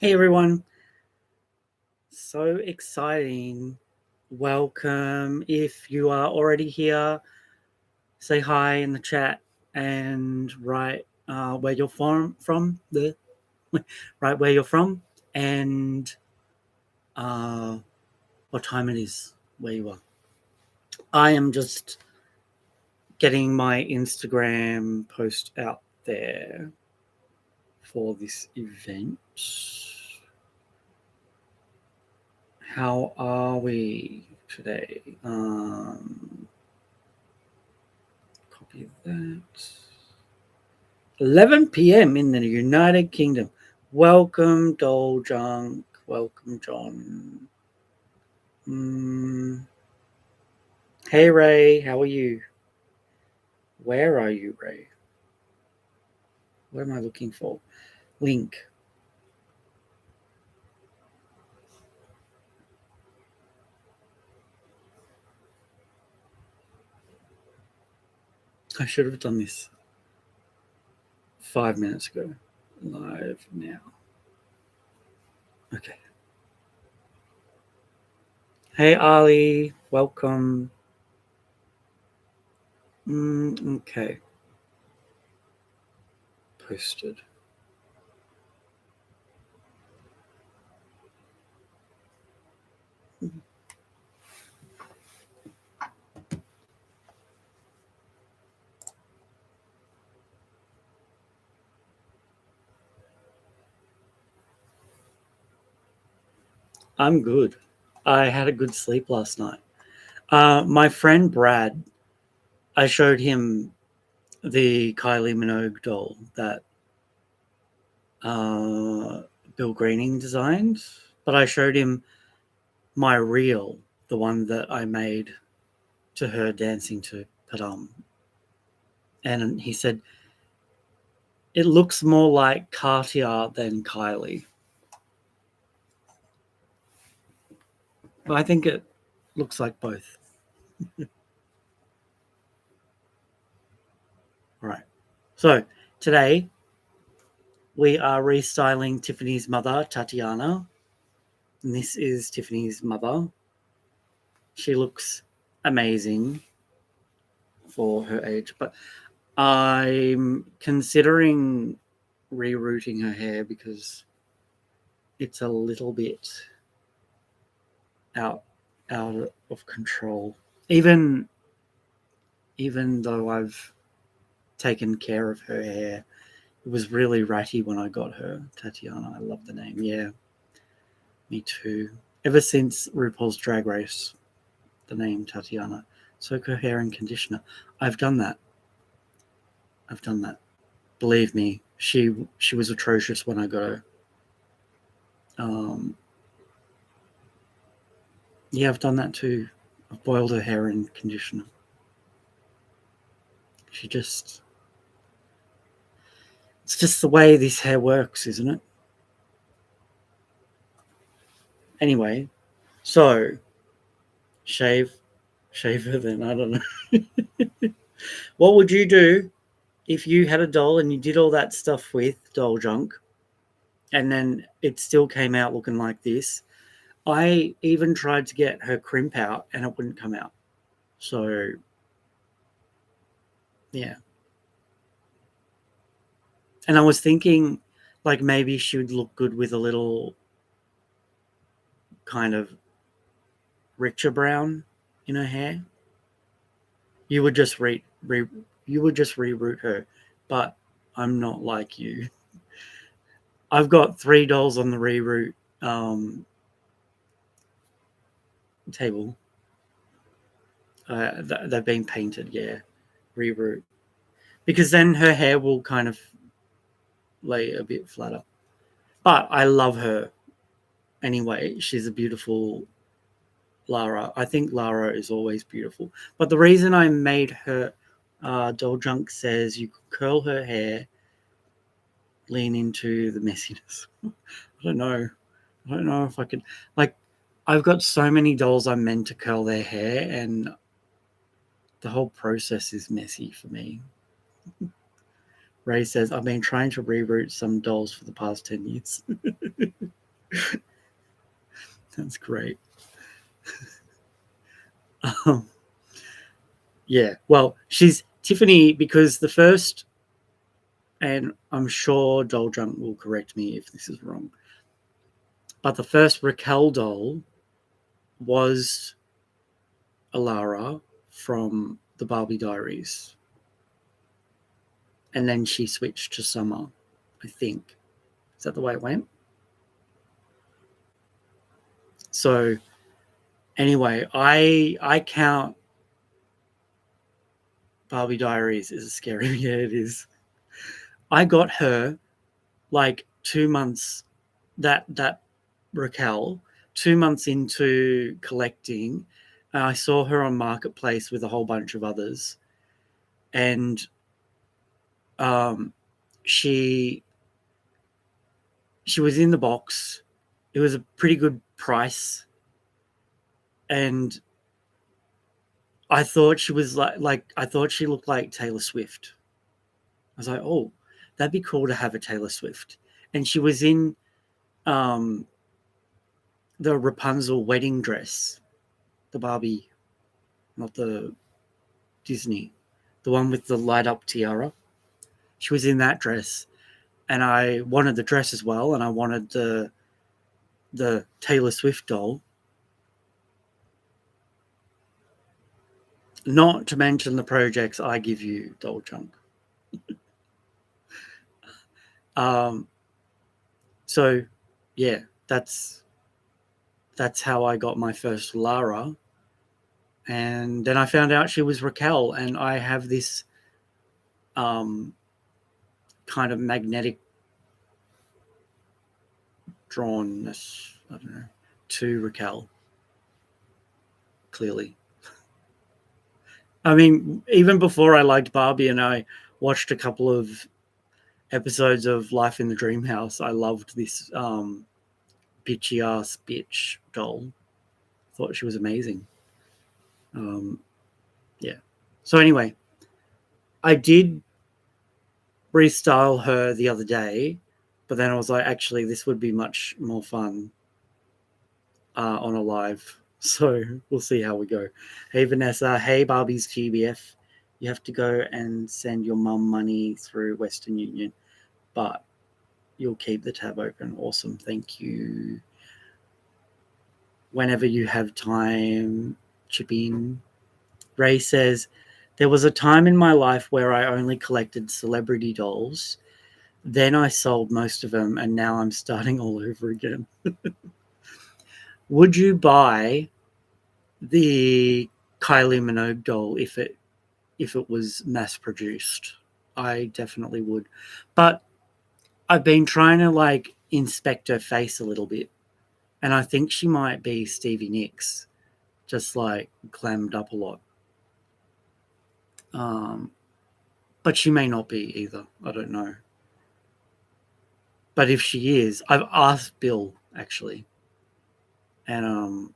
Hey everyone, so exciting. Welcome. If you are already here, say hi in the chat and write where you're right where you're from and uh, what time it is where you are. I am just getting my Instagram post out there for this event. How are we today? Copy that. 11 p.m. in the United Kingdom. Welcome, Dole Junk. Welcome, John. Mm. Hey, Ray. How are you? Where are you, Ray? What am I looking for? Link. I should have done this 5 minutes ago. Live now. Okay. Hey, Ali. Welcome. Okay. Posted. I'm good. I had a good sleep last night. My friend Brad, I showed him the Kylie Minogue doll that uh, Bill Greening designed, but I showed him my reel, the one that I made to her dancing to Padam. And he said, it looks more like Katia than Kylie. But I think it looks like both. All right. So today we are restyling Tiffany's mother, Tatiana. And this is Tiffany's mother. She looks amazing for her age, but I'm considering rerouting her hair because it's a little bit out out of control. Even even though I've taken care of her hair, it was really ratty when I got her. Tatiana, I love the name. Yeah, me too. Ever since RuPaul's Drag Race, the name Tatiana. Soak her hair in conditioner. I've done that. I've done that. Believe me, she was atrocious when I got her. Um, yeah, I've done that too. I've boiled her hair in conditioner. She just It's just the way this hair works, isn't it? Anyway, so shave, shave her then. I don't know. What would you do if you had a doll and you did all that stuff with doll junk and then it still came out looking like this? I even tried to get her crimp out and it wouldn't come out. So, yeah. And I was thinking like maybe she would look good with a little kind of richer brown in her hair. You would just you would just reroute her, but I'm not like you. I've got $3 on the reroute table. They've been painted, yeah, reroute, because then her hair will kind of lay a bit flatter. But I love her anyway. She's a beautiful Lara. I think Lara is always beautiful. But the reason I made her Doll Junk says you could curl her hair, lean into the messiness. I don't know. I don't know if I could. Like, I've got so many dolls I'm meant to curl their hair, and the whole process is messy for me. Ray says, I've been trying to reroute some dolls for the past 10 years. That's great. Um, yeah. Well, she's Tiffany because the first, and I'm sure Doll Junk will correct me if this is wrong, but the first Raquel doll was Alara from the Barbie Diaries, and then she switched to Summer. I think is that the way it went. So anyway, I count Barbie Diaries as scary. Yeah, it is. I got her like 2 months that Raquel 2 months into collecting. I saw her on Marketplace with a whole bunch of others, and um, she she was in the box. It was a pretty good price, and I thought she was like I thought she looked like Taylor Swift. I was like, oh, that'd be cool to have a Taylor Swift. And she was in um, the Rapunzel wedding dress, the Barbie, not the Disney, the one with the light up tiara. She was in that dress, and I wanted the dress as well, and I wanted the Taylor Swift doll. Not to mention the projects I give you, doll chunk. Um, so yeah, that's how I got my first Lara, and then I found out she was Raquel, and I have this um, kind of magnetic drawnness, I don't know, to Raquel. Clearly, I mean, even before I liked Barbie, and I watched a couple of episodes of Life in the Dream House, I loved this bitchy ass bitch doll. Thought she was amazing. Um, yeah. So anyway, I did restyle her the other day, but then I was like, actually, this would be much more fun on a live. So we'll see how we go. Hey Vanessa, hey Barbie's GBF. You have to go and send your mum money through Western Union, but you'll keep the tab open. Awesome, thank you. Whenever you have time, chip in. Ray says, there was a time in my life where I only collected celebrity dolls. Then I sold most of them, and now I'm starting all over again. Would you buy the Kylie Minogue doll if it was mass produced? I definitely would. But I've been trying to like inspect her face a little bit, and I think she might be Stevie Nicks, just like clammed up a lot. Um, but she may not be either. I don't know. But if she is, I've asked Bill actually, and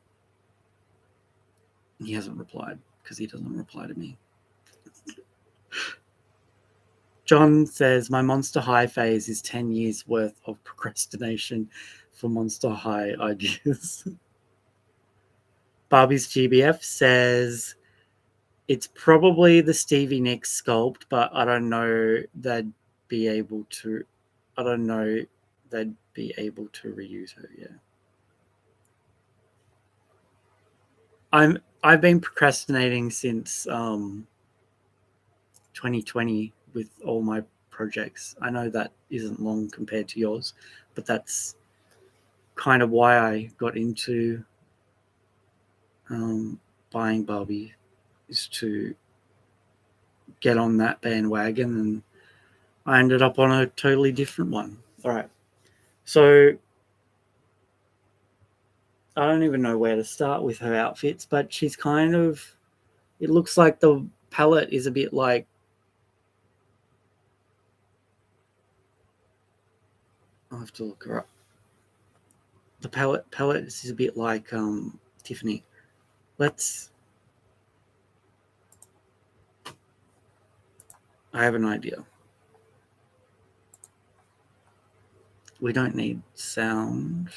he hasn't replied because he doesn't reply to me. John says my Monster High phase is 10 years worth of procrastination for Monster High ideas. Barbie's GBF says it's probably the Stevie Nicks sculpt, but I don't know they'd be able to. I don't know they'd be able to reuse her. Yeah, I've been procrastinating since 2020 with all my projects. I know that isn't long compared to yours, but that's kind of why I got into buying Barbie, is to get on that bandwagon, and I ended up on a totally different one. All right. So I don't even know where to start with her outfits, but she's kind of, it looks like the palette is a bit like, I'll have to look her up. The palette is a bit like Tiffany. Let's, I have an idea. We don't need sound.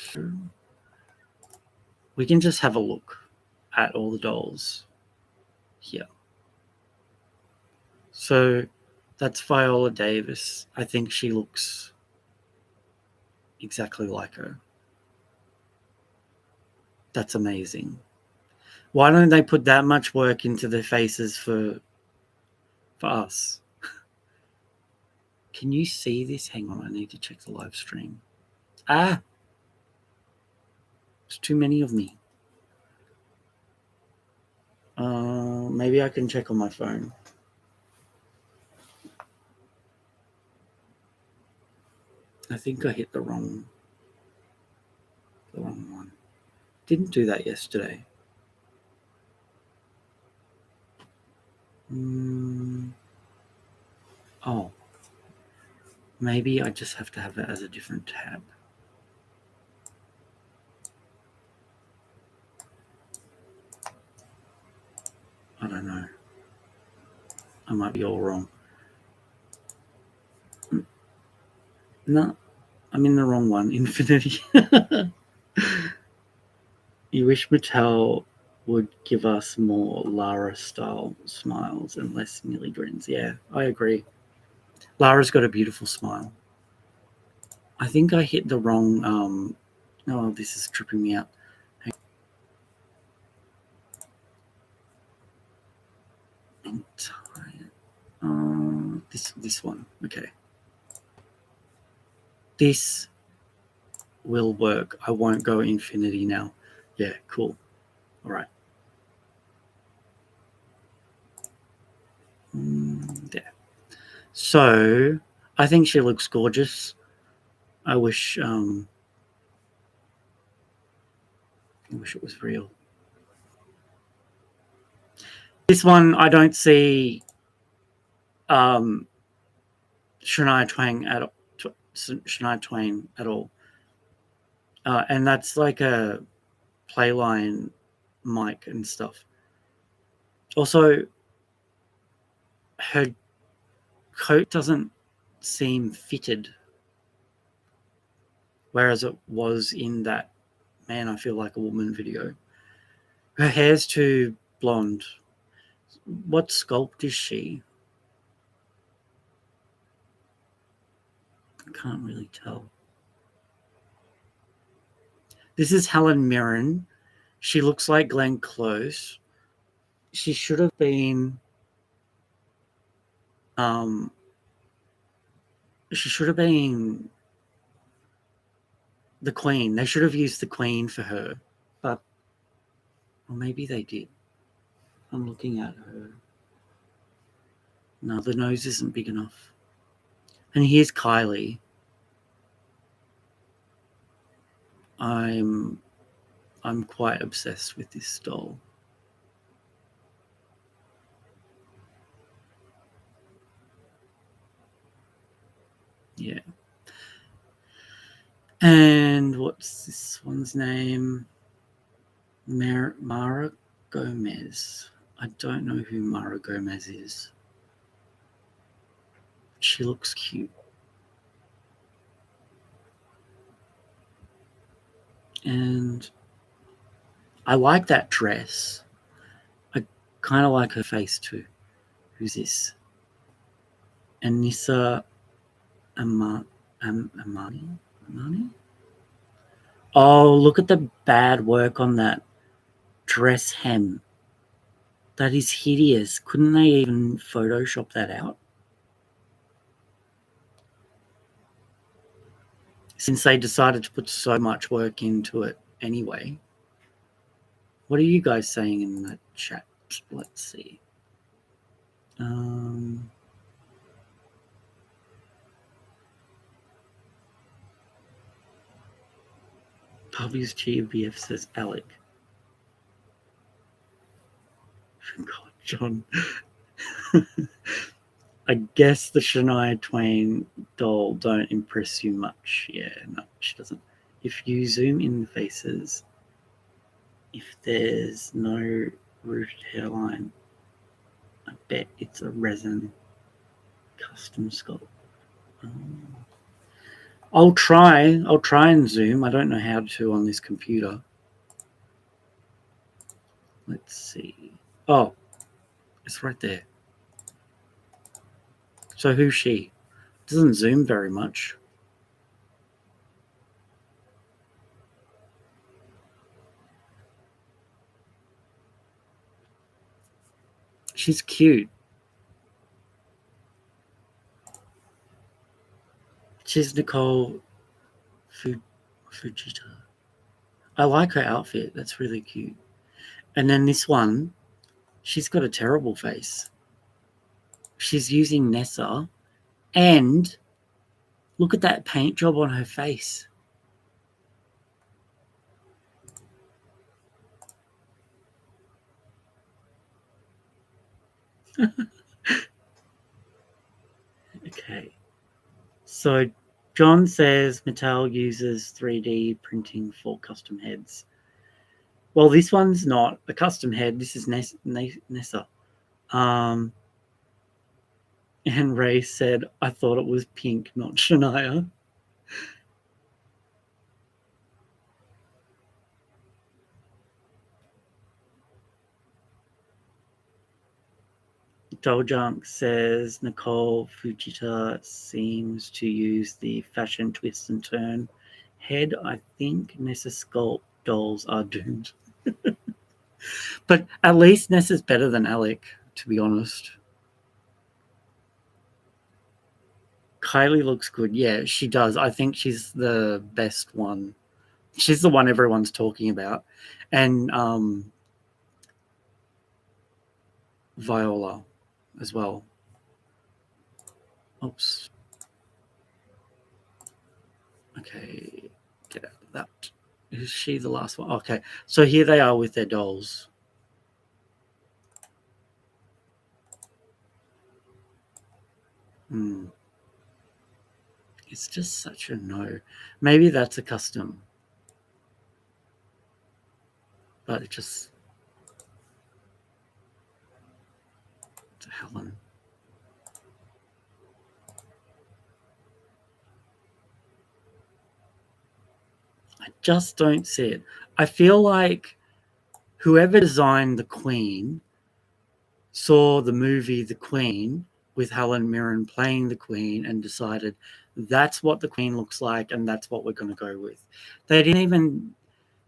We can just have a look at all the dolls here. So that's Viola Davis. I think she looks exactly like her. That's amazing. Why don't they put that much work into their faces for us? Can you see this? Hang on, I need to check the live stream. Ah! There's too many of me. Maybe I can check on my phone. I think I hit the wrong one. Didn't do that yesterday. Oh. Maybe I just have to have it as a different tab. I don't know. I might be all wrong. No, I'm in the wrong one. Infinity. You wish Mattel would give us more Lara style smiles and less Millie grins. Yeah, I agree. Lara's got a beautiful smile. I think I hit the wrong. Oh, this is tripping me out. This one. Okay. This will work. I won't go infinity now. Yeah, cool. All right. There. So I think she looks gorgeous. I wish it was real. This one I don't see Shania Twain at all. And that's like a Playline mic and stuff. Also, her coat doesn't seem fitted, whereas it was in that Man, I Feel Like a Woman video. Her hair's too blonde. What sculpt is she? I can't really tell. This is Helen Mirren. She looks like Glenn Close. She should have been she should have been the Queen. They should have used the Queen for her. But or maybe they did. I'm looking at her. No, the nose isn't big enough. And here's Kylie. I'm quite obsessed with this doll. Yeah. And what's this one's name? Mara Gomez. I don't know who Mara Gomez is. She looks cute. And I like that dress. I kind of like her face too. Who's this? Anissa Amani? Oh, look at the bad work on that dress hem. That is hideous. Couldn't they even Photoshop that out? Since they decided to put so much work into it anyway. What are you guys saying in the chat? Let's see. Bobby's GBF says Alec. God, John. I guess the Shania Twain doll don't impress you much. Yeah, no, she doesn't. If you zoom in the faces, if there's no rooted hairline, I bet it's a resin custom sculpt. I'll try and zoom. I don't know how to on this computer. Let's see. Oh, it's right there. So who's she? Doesn't zoom very much. She's cute. She's Nicole Fujita. I like her outfit. That's really cute. And then this one, she's got a terrible face. She's using Nessa, and look at that paint job on her face. Okay. So John says Mattel uses 3D printing for custom heads. Well, this one's not a custom head. This is Nessa. And Ray said, I thought it was pink, not Shania. Doljunk says Nicole Fujita seems to use the fashion twist and turn head. I think Nessa sculpt dolls are doomed. But at least Nessa's better than Alec, to be honest. Kylie looks good. Yeah, she does. I think she's the best one. She's the one everyone's talking about. And Viola as well. Oops. Okay, get out of that. Is she the last one? Okay, so here they are with their dolls. It's just such a no. Maybe that's a custom. But it just... to Helen. I just don't see it. I feel like whoever designed the Queen saw the movie The Queen with Helen Mirren playing the Queen and decided that's what the Queen looks like and that's what we're going to go with. They didn't even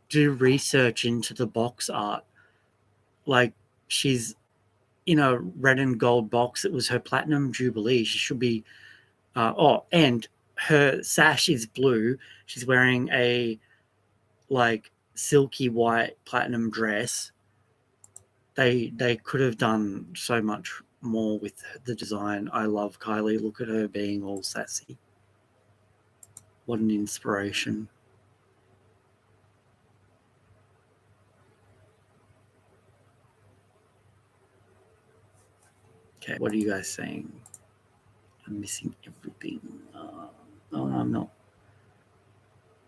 do research into the box art. Like, she's in a red and gold box. It was her platinum jubilee. She should be... and her sash is blue. She's wearing a like silky white platinum dress. They could have done so much more with the design. I love Kylie. Look at her being all sassy. What an inspiration. Okay, what are you guys saying? I'm missing everything. No, I'm not.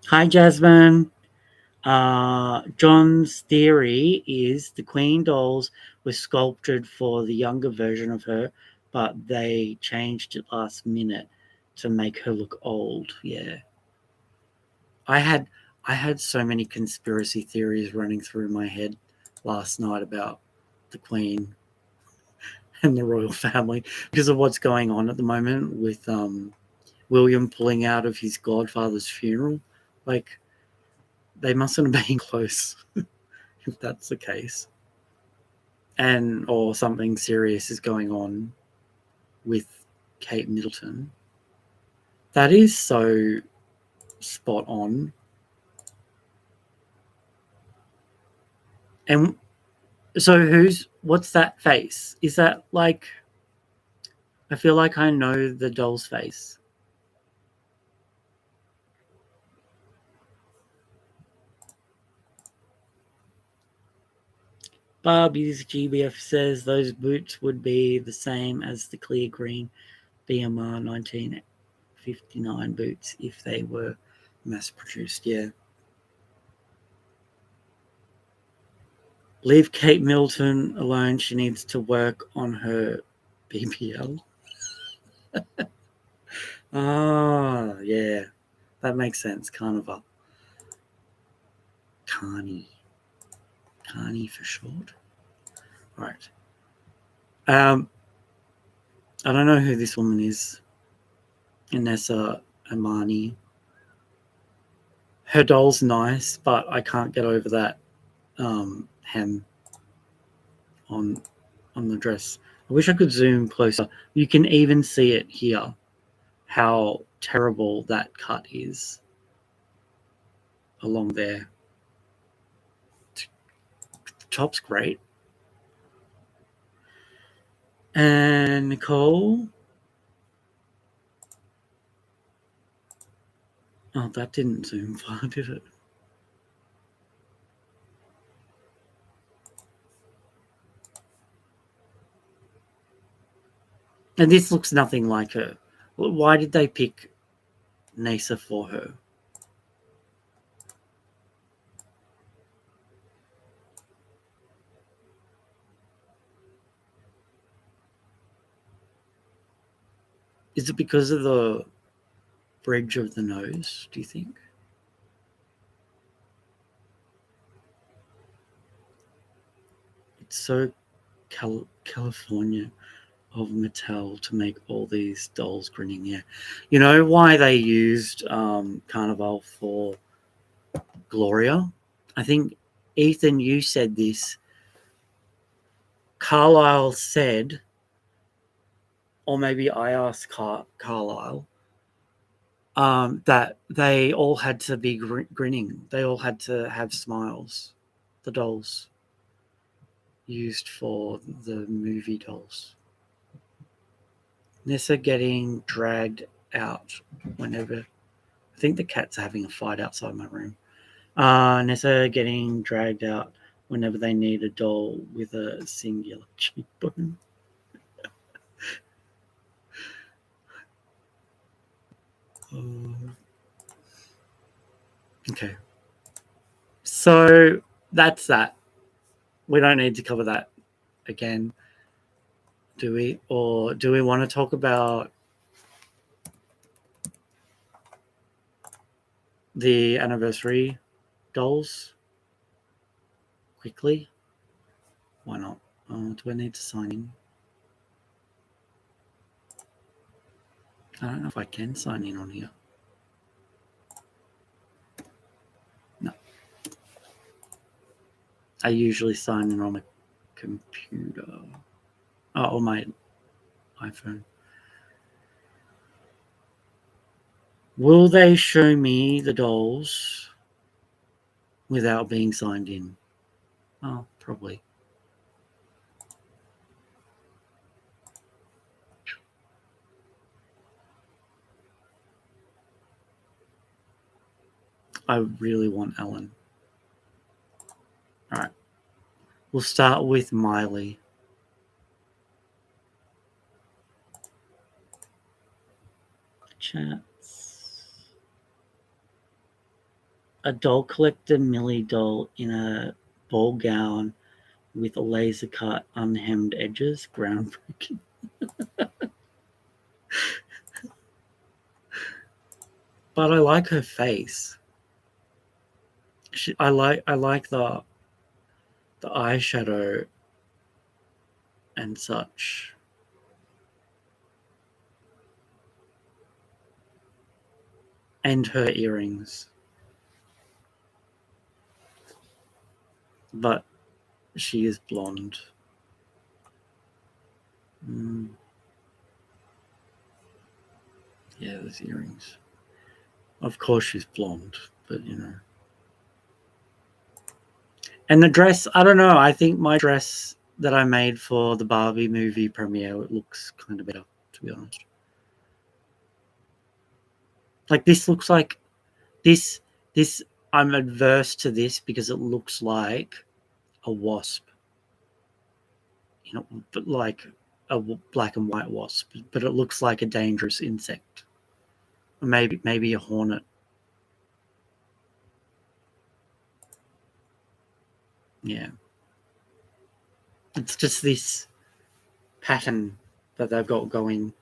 Hi, Jasmine. John's theory is the Queen dolls were sculpted for the younger version of her, but they changed it last minute to make her look old. Yeah. I had so many conspiracy theories running through my head last night about the Queen and the royal family because of what's going on at the moment with William pulling out of his godfather's funeral. Like, they mustn't have been close if that's the case. And or something serious is going on with Kate Middleton. That is so spot on. And so what's that face? Is that like... I feel like I know the doll's face. Barbie's GBF says those boots would be the same as the clear green BMR 1959 boots if they were mass produced. Yeah. Leave Kate Middleton alone. She needs to work on her BBL. Ah, yeah. That makes sense. Carnival. Carney. Carney for short. All right. I don't know who this woman is. Inessa Amani. Her doll's nice, but I can't get over that hem on the dress. I wish I could zoom closer. You can even see it here, how terrible that cut is along there. The top's great. And Nicole. Oh, that didn't zoom far, did it? And this looks nothing like her. Why did they pick Nasa for her? Is it because of the bridge of the nose, do you think? It's so California of Mattel to make all these dolls grinning. Yeah, you know why they used Carnival for Gloria? I think Ethan, you said this. Carlisle said, or maybe I asked Carlisle, that they all had to be grinning. They all had to have smiles. The dolls used for the movie dolls. Nessa getting dragged out whenever. I think the cat's having a fight outside my room. Nessa getting dragged out whenever they need a doll with a singular cheekbone. Okay. So that's that. We don't need to cover that again, do we? Or do we want to talk about the anniversary dolls quickly? Why not? Do I need to sign in? I don't know if I can sign in on here. No. I usually sign in on my computer. Oh, or my iPhone. Will they show me the dolls without being signed in? Oh, probably. I really want Ellen. All right. We'll start with Miley. Chats. A doll collector Millie doll in a ball gown with a laser cut unhemmed edges. Groundbreaking. But I like her face. I like the eyeshadow and such. And her earrings. But she is blonde. Yeah, those earrings. Of course she's blonde, but you know. And the dress, I don't know. I think my dress that I made for the Barbie movie premiere, it looks kind of better, to be honest. Like this looks like this I'm adverse to this because it looks like a wasp. You know, but like a black and white wasp, but it looks like a dangerous insect. Or maybe a hornet. Yeah. It's just this pattern that they've got going.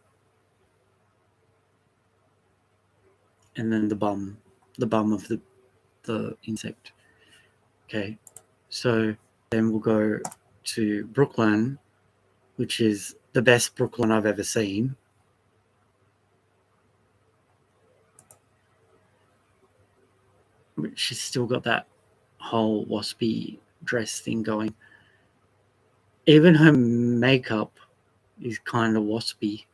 and then the bum of the insect. Okay, so then we'll go to Brooklyn, which is the best Brooklyn I've ever seen. She's still got that whole waspy dress thing going. Even her makeup is kind of waspy.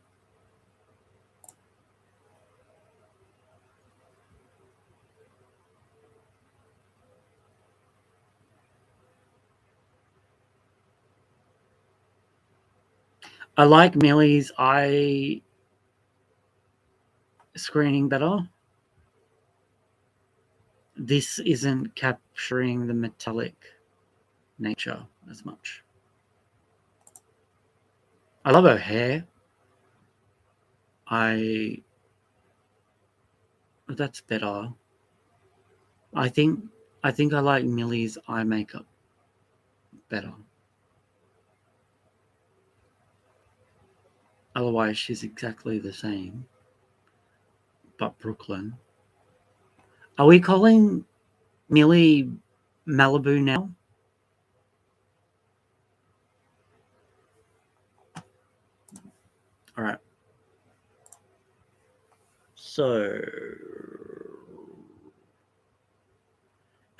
I like Millie's eye screening better. This isn't capturing the metallic nature as much. I love her hair. That's better. I think I like Millie's eye makeup better. Otherwise, she's exactly the same. But Brooklyn. Are we calling Millie Malibu now? All right. So,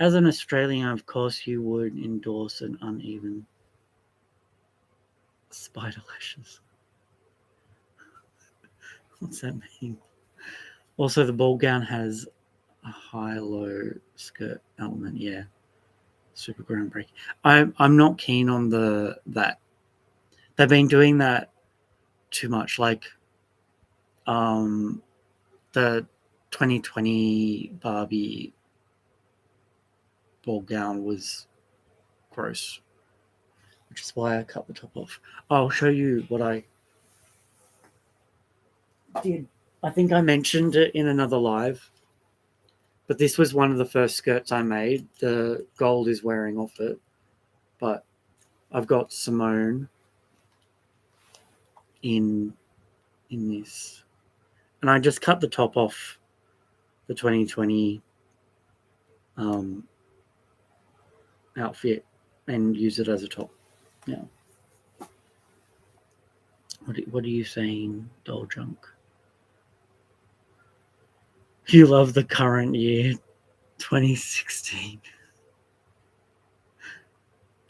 as an Australian, of course, you would endorse an uneven spider lashes. What's that mean? Also, the ball gown has a high-low skirt element. Yeah, super groundbreaking. I'm not keen on that. They've been doing that too much. Like, the 2020 Barbie ball gown was gross, which is why I cut the top off. I'll show you what I did. I think I mentioned it in another live, but this was one of the first skirts I made. The gold is wearing off it, but I've got Simone in this, and I just cut the top off the 2020 outfit and use it as a top. Yeah. What are you saying, doll junk? You love the current year, 2016.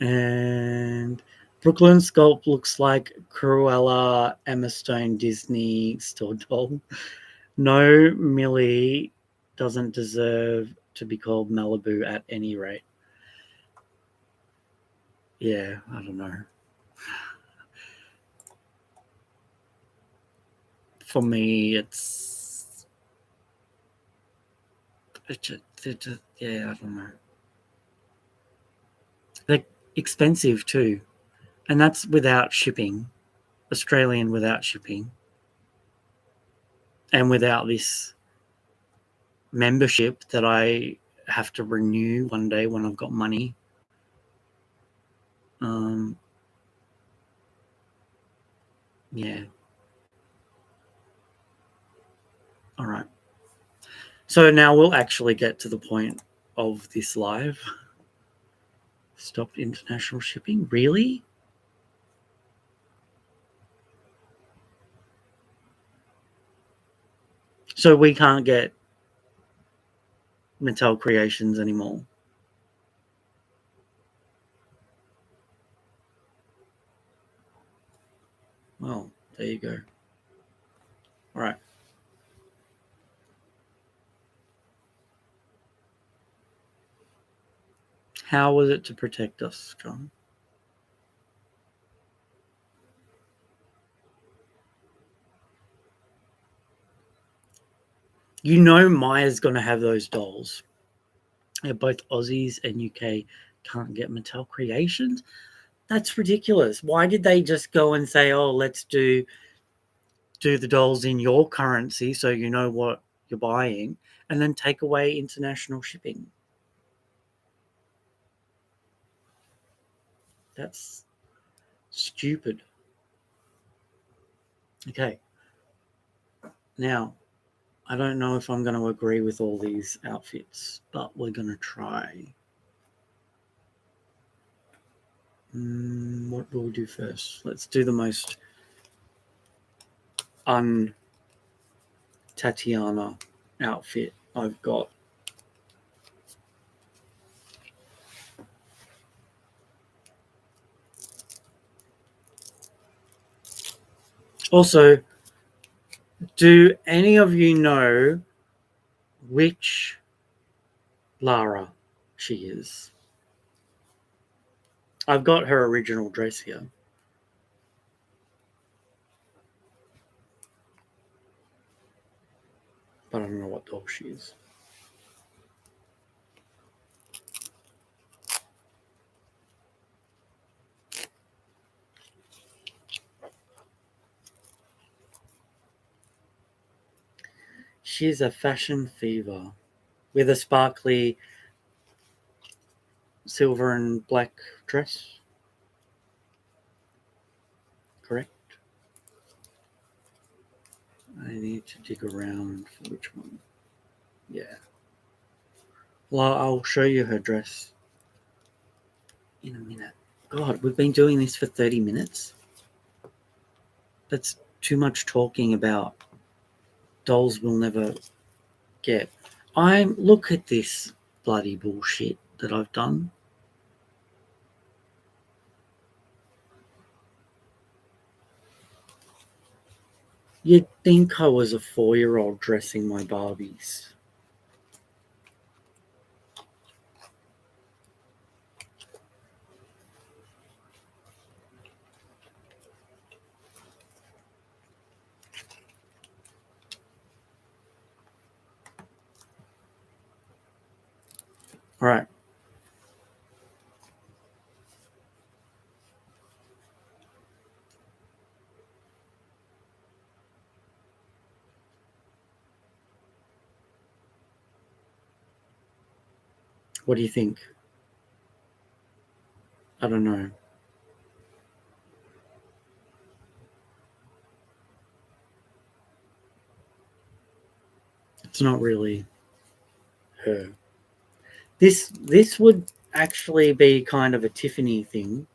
And Brooklyn Sculpt looks like Cruella Emma Stone Disney store doll. No, Millie doesn't deserve to be called Malibu at any rate. Yeah, I don't know. For me, it's just, yeah, I don't know. They're expensive too, and that's without shipping. Australian without shipping, and without this membership that I have to renew one day when I've got money. Yeah. All right. So now we'll actually get to the point of this live. Stopped international shipping? Really? So we can't get Mattel Creations anymore. Well, there you go. All right. How was it to protect us, John? You know Maya's going to have those dolls. Both Aussies and UK can't get Mattel Creations. That's ridiculous. Why did they just go and say, "Oh, let's do the dolls in your currency so you know what you're buying," and then take away international shipping? That's stupid. Okay. Now, I don't know if I'm going to agree with all these outfits, but we're going to try. What will we do first? Let's do the most un-Tatiana outfit I've got. Also, do any of you know which Lara she is? I've got her original dress here. But I don't know what doll she is. She's a fashion fever with a sparkly silver and black dress. Correct? I need to dig around for which one. Yeah. Well, I'll show you her dress in a minute. God, we've been doing this for 30 minutes. That's too much talking about dolls we'll never get. Look at this bloody bullshit that I've done. You'd think I was a 4-year-old dressing my Barbies. All right. What do you think? I don't know. It's not really her. This would actually be kind of a Tiffany thing.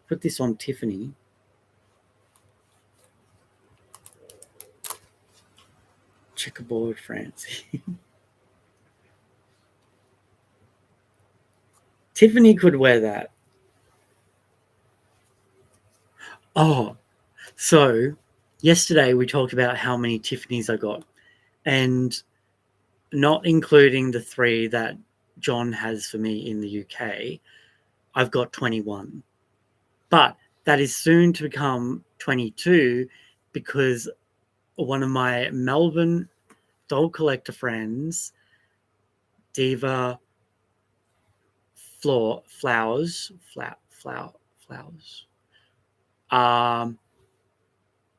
Put this on Tiffany. Checkerboard Francie. Tiffany could wear that. Oh, so yesterday we talked about how many Tiffany's I got, and not including the 3 that John has for me in the UK, I've got 21. But that is soon to become 22 because one of my Melbourne doll collector friends, Diva Flowers,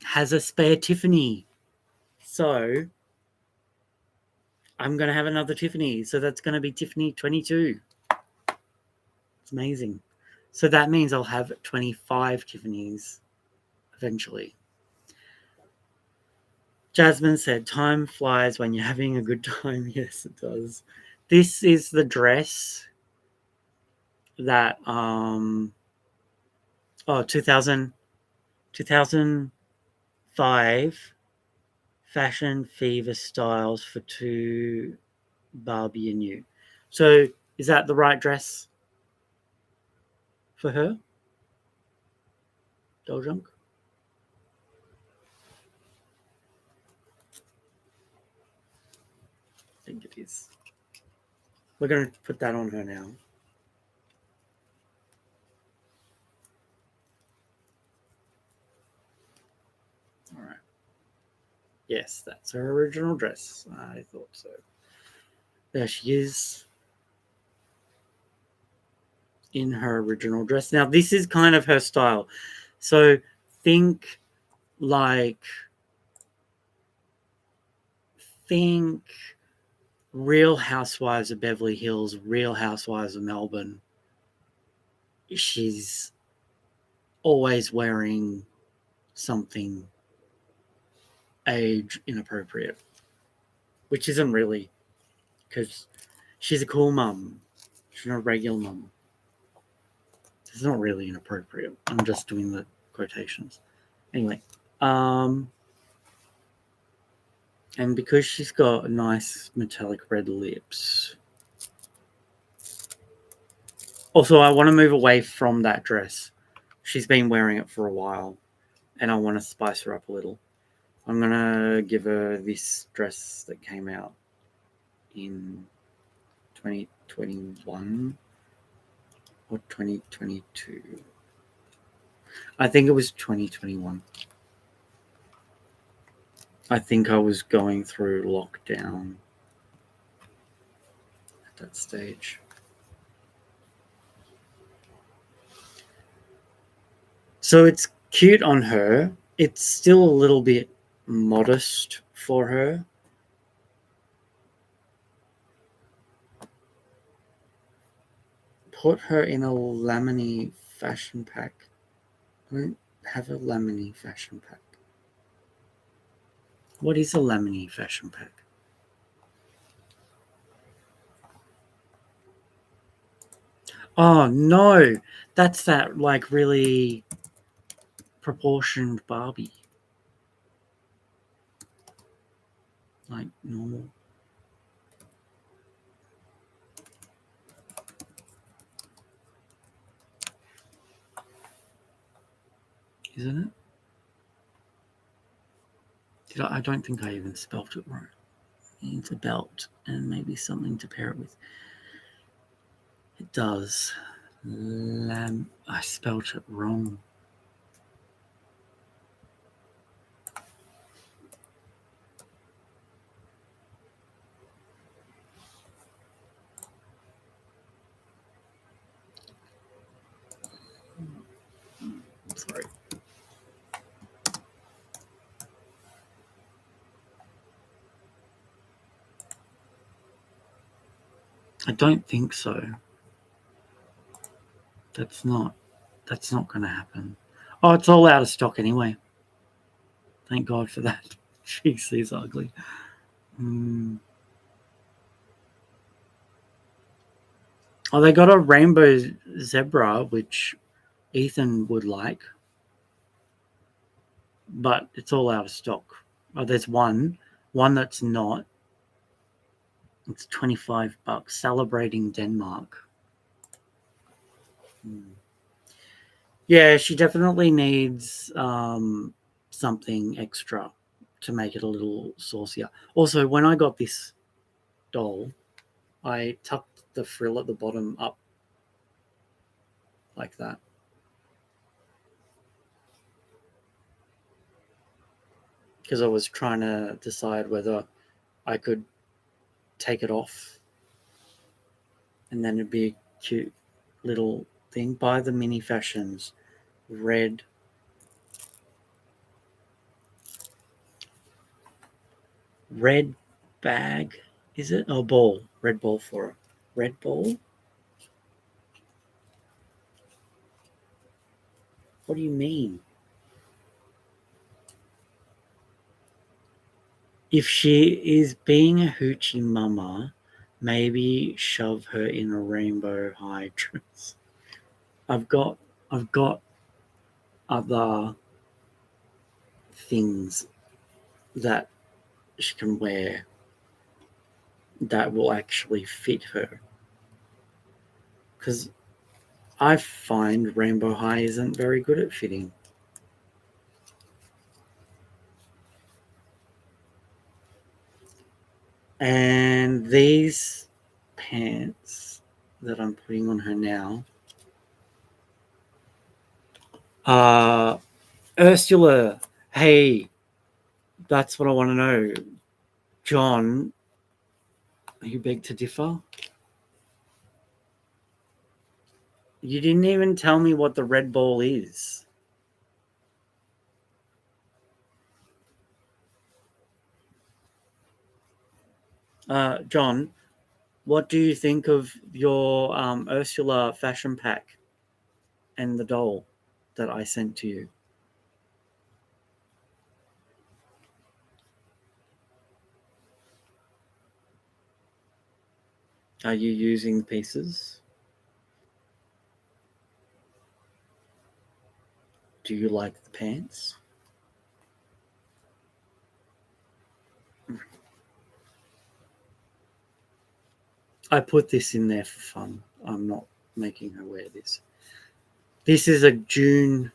has a spare Tiffany. So I'm going to have another Tiffany. So that's going to be Tiffany 22. It's amazing. So that means I'll have 25 Tiffany's eventually. Jasmine said, time flies when you're having a good time. Yes, it does. This is the dress that 2005 Fashion Fever styles for 2 Barbie and you. So is that the right dress for her? Doll Junk? I think it is. We're going to put that on her now. All right. Yes, that's her original dress. I thought so. There she is in her original dress. Now, this is kind of her style. So think like, Real Housewives of Beverly Hills, Real Housewives of Melbourne. She's always wearing something age inappropriate. which isn't really, because she's a cool mum. She's not a regular mum. It's not really inappropriate. I'm just doing the quotations. Anyway, and because she's got nice metallic red lips. Also, I want to move away from that dress. She's been wearing it for a while, and I want to spice her up a little. I'm going to give her this dress that came out in 2021 or 2022. I think it was 2021. I think I was going through lockdown at that stage. So it's cute on her. It's still a little bit modest for her. Put her in a laminy fashion pack. I don't have a laminy fashion pack. What is a laminy fashion pack? Oh no, that's that like really proportioned Barbie. Like normal. Isn't it? I don't think I even spelt it right. It needs a belt and maybe something to pair it with. It does. I spelt it wrong. Sorry. I don't think so. That's not going to happen. Oh, it's all out of stock anyway. Thank God for that. Jeez, he's ugly. Oh, they got a rainbow zebra, which Ethan would like, but it's all out of stock. Oh, there's one that's not. It's $25. Celebrating Denmark. Yeah, she definitely needs something extra to make it a little saucier. Also, when I got this doll, I tucked the frill at the bottom up like that. Because I was trying to decide whether I could take it off and then it'd be a cute little thing. Buy the mini fashions. Red bag, is it? Oh, ball. Red ball for her. Red ball? What do you mean? If she is being a hoochie mama, maybe shove her in a rainbow high dress. I've got other things that she can wear that will actually fit her. Because I find rainbow high isn't very good at fitting. And these pants that I'm putting on her now are Ursula. Hey, that's what I want to know. John, are you beg to differ? You didn't even tell me what the red ball is. John, what do you think of your Ursula fashion pack and the doll that I sent to you? Are you using pieces? Do you like the pants? I put this in there for fun. I'm not making her wear this. This is a June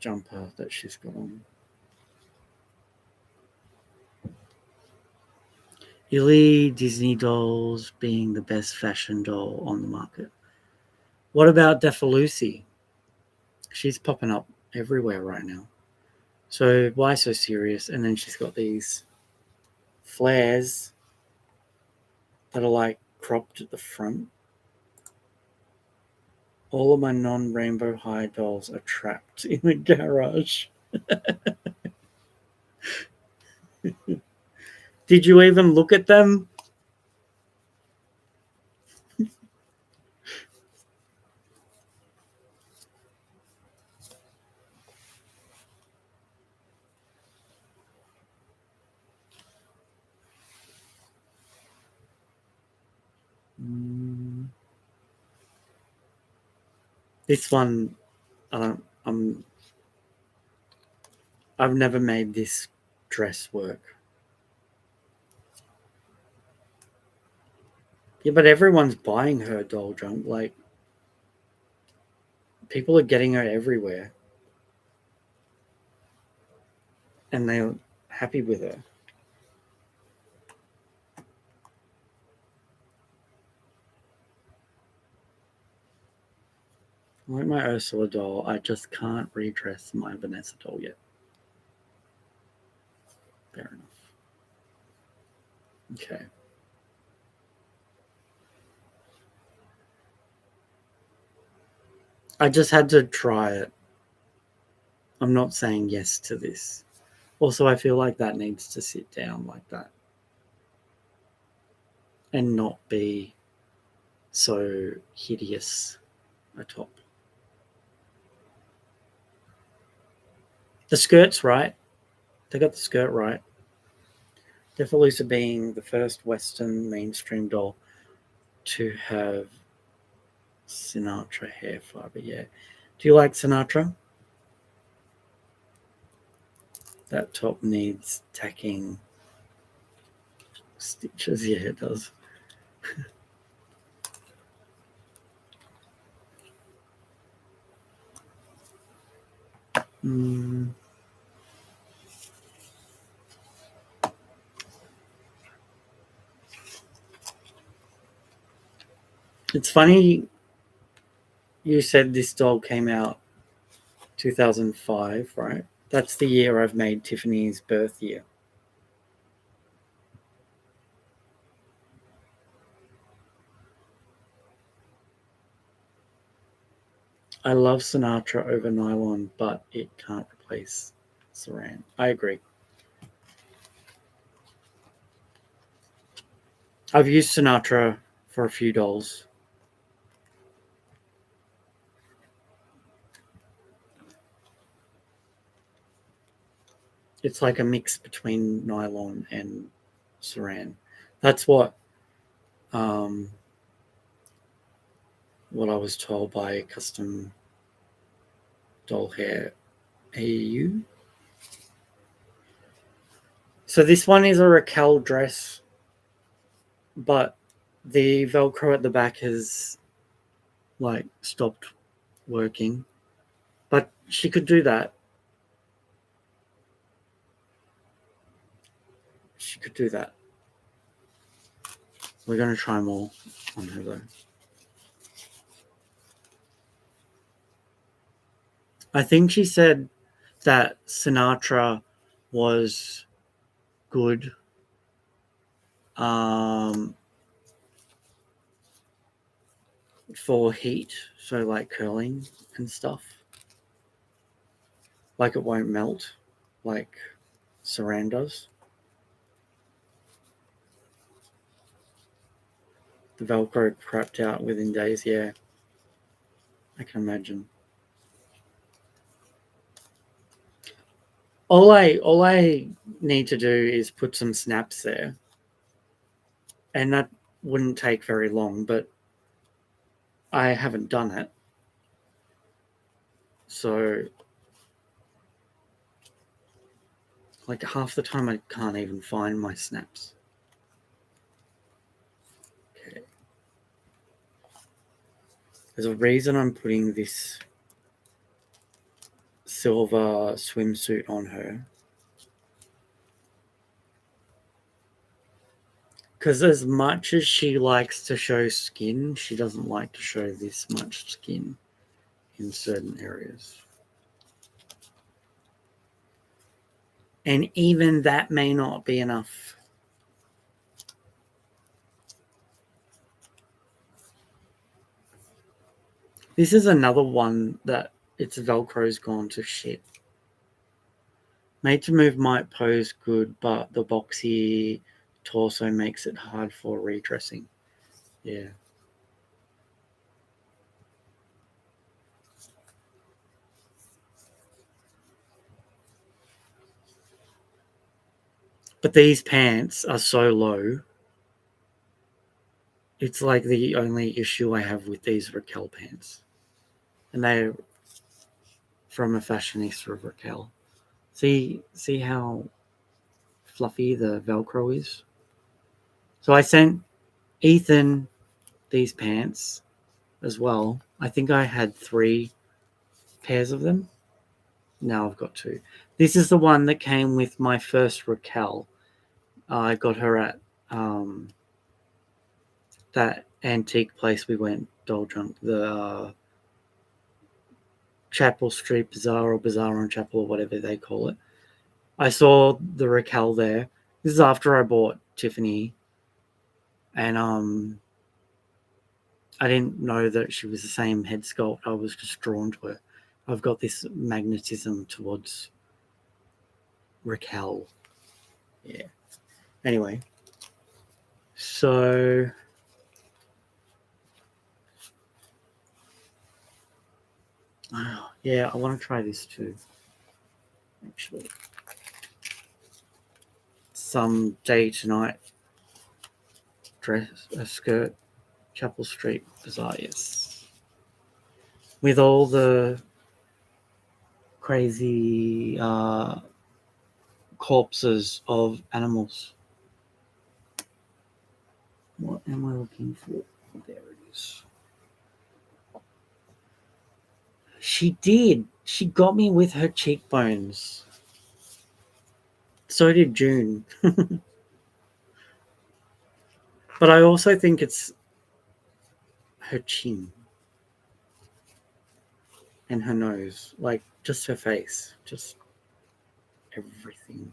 jumper that she's got on. Illy Disney dolls being the best fashion doll on the market. What about Defalucy? She's popping up everywhere right now. So why so serious? And then she's got these flares that are like cropped at the front. All of my non-rainbow high dolls are trapped in the garage. Did you even look at them? This one, I've never made this dress work. Yeah, but everyone's buying her doll junk. Like, people are getting her everywhere, and they're happy with her. Like my Ursula doll, I just can't redress my Vanessa doll yet. Fair enough. Okay. I just had to try it. I'm not saying yes to this. Also, I feel like that needs to sit down like that and not be so hideous atop. The skirt's right. They got the skirt right. Defalusa being the first Western mainstream doll to have Sinatra hair fiber. Yeah. Do you like Sinatra? That top needs tacking stitches. Yeah, it does. Mm. It's funny you said this doll came out 2005, right? That's the year I've made Tiffany's birth year. I love Sinatra over nylon, but it can't replace Saran. I agree. I've used Sinatra for a few dolls. It's like a mix between nylon and Saran. That's um, what I was told by Custom Doll Hair AU. So this one is a Raquel dress, but the Velcro at the back has like stopped working. But she could do that. She could do that. We're going to try more on her though. I think she said that Sinatra was good um, for heat, so like curling and stuff. Like it won't melt like Saran does. The Velcro crapped out within days, yeah. I can imagine. All I need to do is put some snaps there and that wouldn't take very long, but I haven't done it. So, like, half the time I can't even find my snaps. Okay. There's a reason I'm putting this silver swimsuit on her. Because as much as she likes to show skin, she doesn't like to show this much skin in certain areas. And even that may not be enough. This is another one that its Velcro's gone to shit. Made to move might pose good, but the boxy torso makes it hard for redressing. Yeah. But these pants are so low. It's like the only issue I have with these Raquel pants. And they're from a fashionista of Raquel. See how fluffy the Velcro is? So I sent Ethan these pants as well. I think I had 3 pairs of them. Now I've got 2. This is the one that came with my first Raquel. I got her at that antique place we went, Doll Drunk, the Chapel Street Bazaar or Bazaar on Chapel or whatever they call it. I saw the Raquel there. This is after I bought Tiffany, and I didn't know that she was the same head sculpt. I was just drawn to her. I've got this magnetism towards Raquel. Yeah. Anyway, so yeah, I want to try this too. Actually, some day tonight dress a skirt, Chapel Street Bazaar. Yes, with all the crazy corpses of animals. What am I looking for? There it is. She did. She got me with her cheekbones. So did June. But I also think it's her chin and her nose. Like, just her face. Just everything.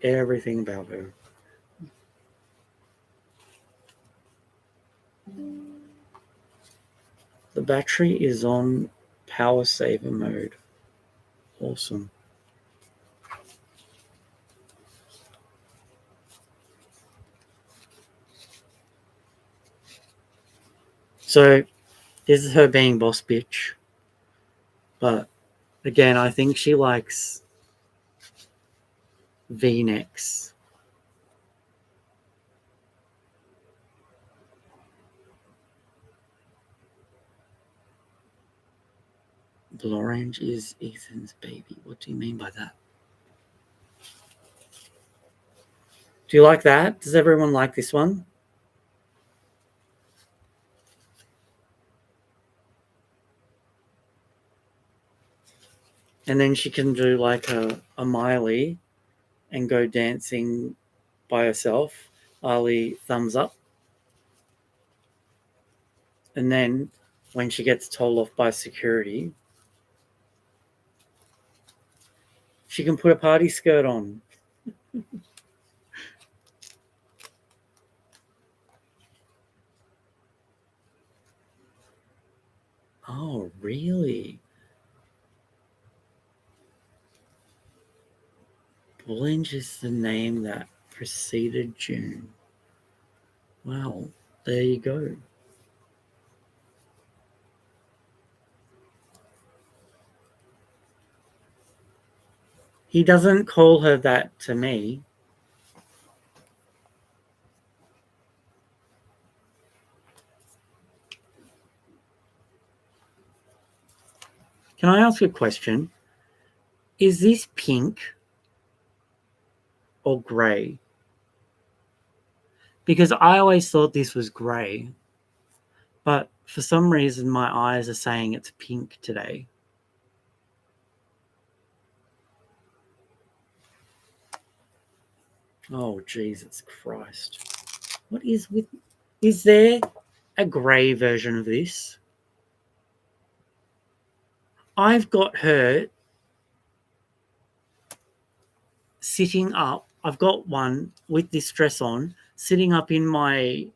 Everything about her. The battery is on power saver mode. Awesome. So this is her being boss bitch. But again, I think she likes V-necks. Blood orange is Ethan's baby. What do you mean by that? Do you like that? Does everyone like this one? And then she can do like a Miley and go dancing by herself. Ali, thumbs up. And then when she gets told off by security, she can put a party skirt on. Oh, really? Bullinge is the name that preceded June. Wow, there you go. He doesn't call her that to me. Can I ask a question? Is this pink or grey? Because I always thought this was grey, but for some reason my eyes are saying it's pink today. Oh, Jesus Christ. What is with... Is there a grey version of this? I've got her sitting up. I've got one with this dress on, sitting up in my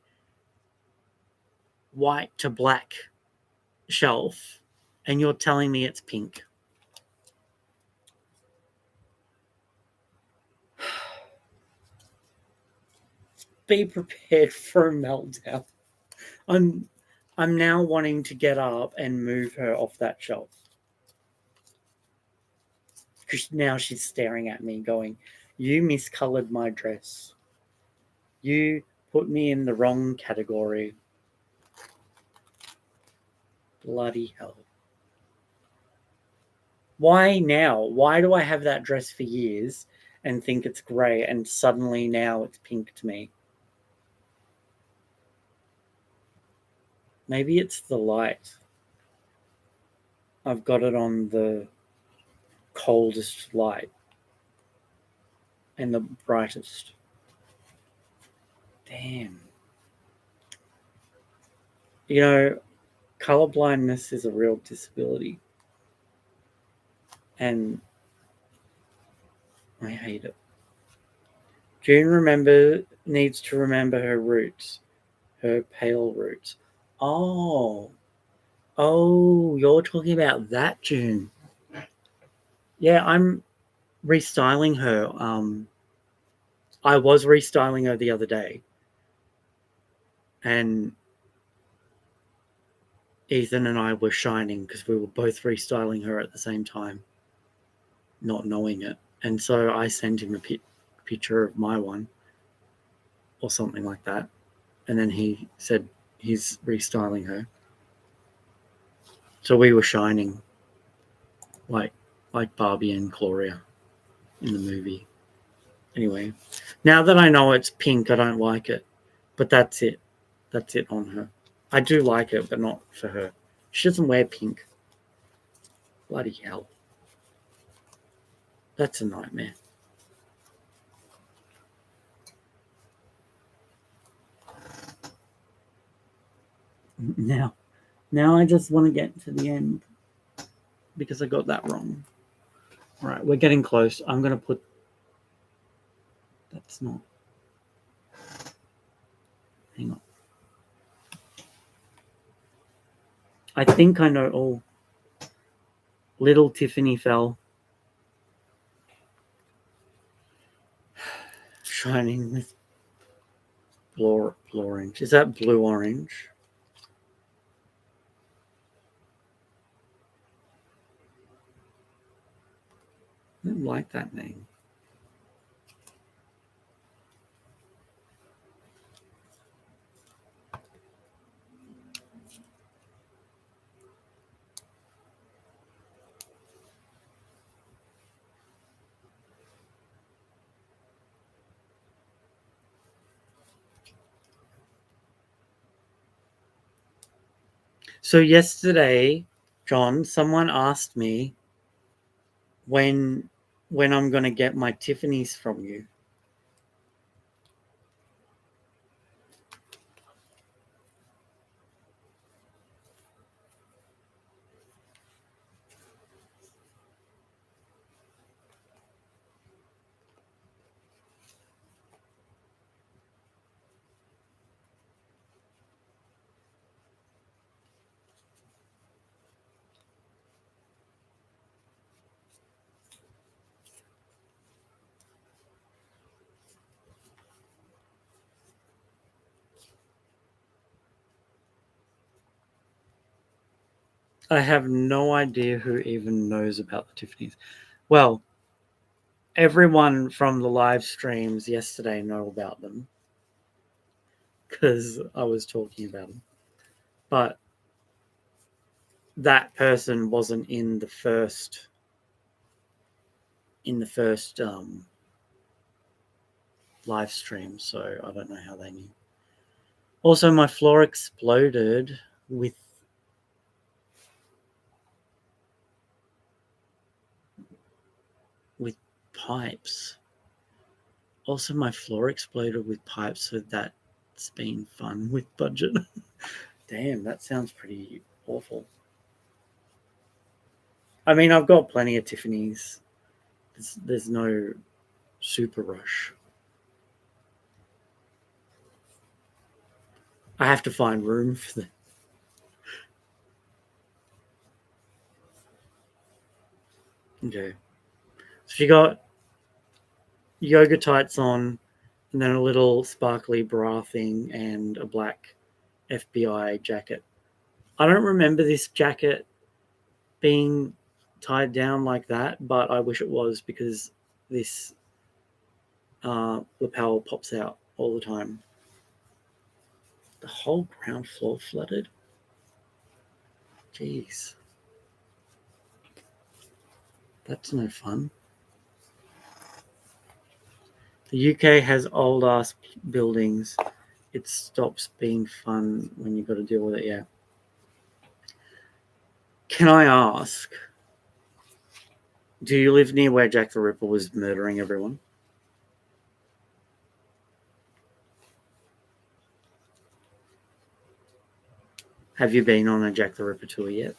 white to black shelf, and you're telling me it's pink. Be prepared for a meltdown. I'm now wanting to get up and move her off that shelf. Because now she's staring at me going, you miscolored my dress. You put me in the wrong category. Bloody hell. Why now? Why do I have that dress for years and think it's grey and suddenly now it's pink to me? Maybe it's the light. I've got it on the coldest light and the brightest. Damn. You know, color blindness is a real disability. And I hate it. June needs to remember her roots, her pale roots. Oh, you're talking about that June. Yeah, I'm restyling her. I was restyling her the other day, and Ethan and I were shining because we were both restyling her at the same time, not knowing it. And so I sent him a picture of my one or something like that. And then he said he's restyling her. So we were shining like Barbie and Gloria in the movie. Anyway, now that I know it's pink, I don't like it. But that's it. That's it on her. I do like it, but not for her. She doesn't wear pink. Bloody hell. That's a nightmare. Now I just want to get to the end because I got that wrong. All right, we're getting close. I'm going to put... That's not... Hang on. I think I know... Oh. Little Tiffany fell. Shining with blue orange. Is that blue orange? I don't like that name. So yesterday, John, someone asked me when I'm going to get my Tiffany's from you. I have no idea who even knows about the Tiffany's. Well, everyone from the live streams yesterday know about them because I was talking about them. But that person wasn't in the first live stream, so I don't know how they knew. Also, my floor exploded with pipes. Also, my floor exploded with pipes, so that's been fun with budget. Damn, that sounds pretty awful. I mean, I've got plenty of Tiffany's. There's no super rush. I have to find room for them. Okay. So she got yoga tights on, and then a little sparkly bra thing, and a black FBI jacket. I don't remember this jacket being tied down like that, but I wish it was, because this lapel pops out all the time. The whole ground floor flooded? Jeez. That's no fun. The UK has old ass buildings. It stops being fun when you've got to deal with it, yeah. Can I ask, do you live near where Jack the Ripper was murdering everyone? Have you been on a Jack the Ripper tour yet?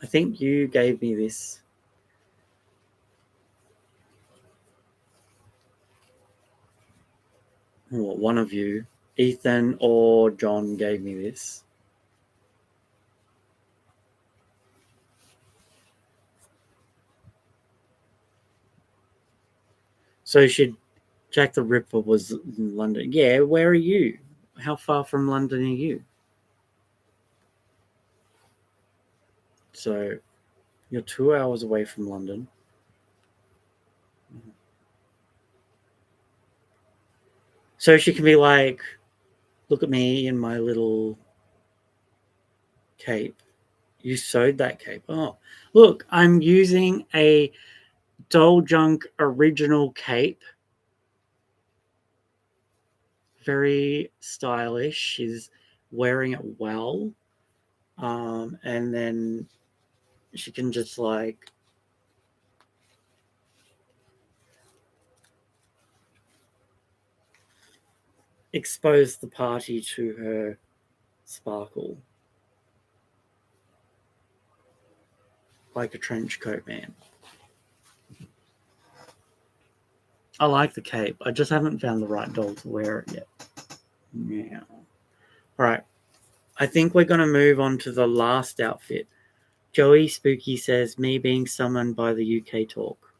I think you gave me this. Or one of you, Ethan or John, gave me this. So Jack the Ripper was in London. Yeah, where are you? How far from London are you? So you're 2 hours away from London. So she can be like, look at me in my little cape. You sewed that cape. Oh, look, I'm using a Doll Junk original cape. Very stylish. She's wearing it well. And then she can just like expose the party to her sparkle. Like a trench coat man. I like the cape. I just haven't found the right doll to wear it yet. Yeah. All right. I think we're going to move on to the last outfit. Joey Spooky says, me being summoned by the UK talk.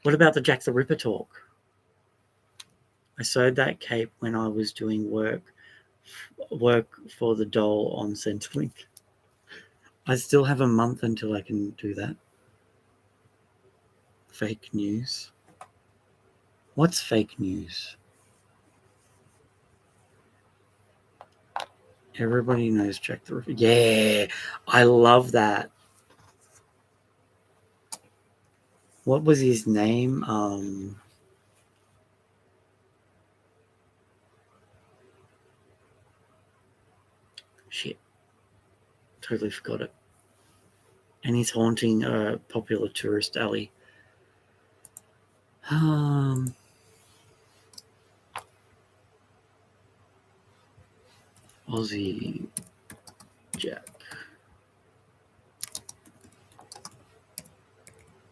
What about the Jack the Ripper talk? I sewed that cape when I was doing work for the doll on Centrelink. I still have a month until I can do that. Fake news. What's fake news? Everybody knows Jack the Ripper. Yeah, I love that. What was his name? Shit. Totally forgot it. And he's haunting a popular tourist alley. Aussie Jack.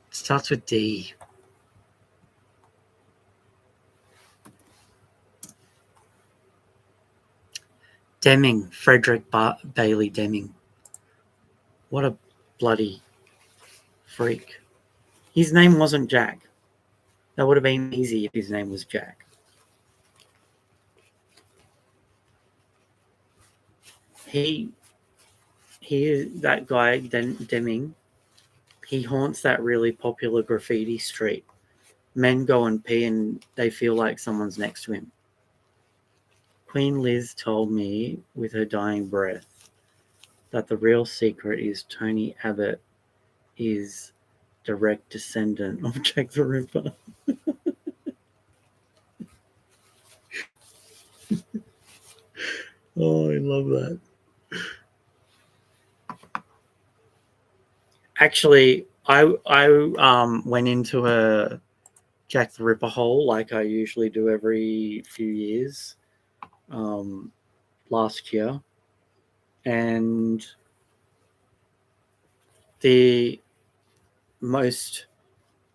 It starts with D. Deming. Frederick Bailey Deming. What a bloody freak. His name wasn't Jack. That would have been easy if his name was Jack. He is that guy, Deming. He haunts that really popular graffiti street. Men go and pee and they feel like someone's next to him. Queen Liz told me with her dying breath that the real secret is Tony Abbott is direct descendant of Jack the Ripper. Oh, I love that. Actually, I went into a Jack the Ripper hole like I usually do every few years last year, and the most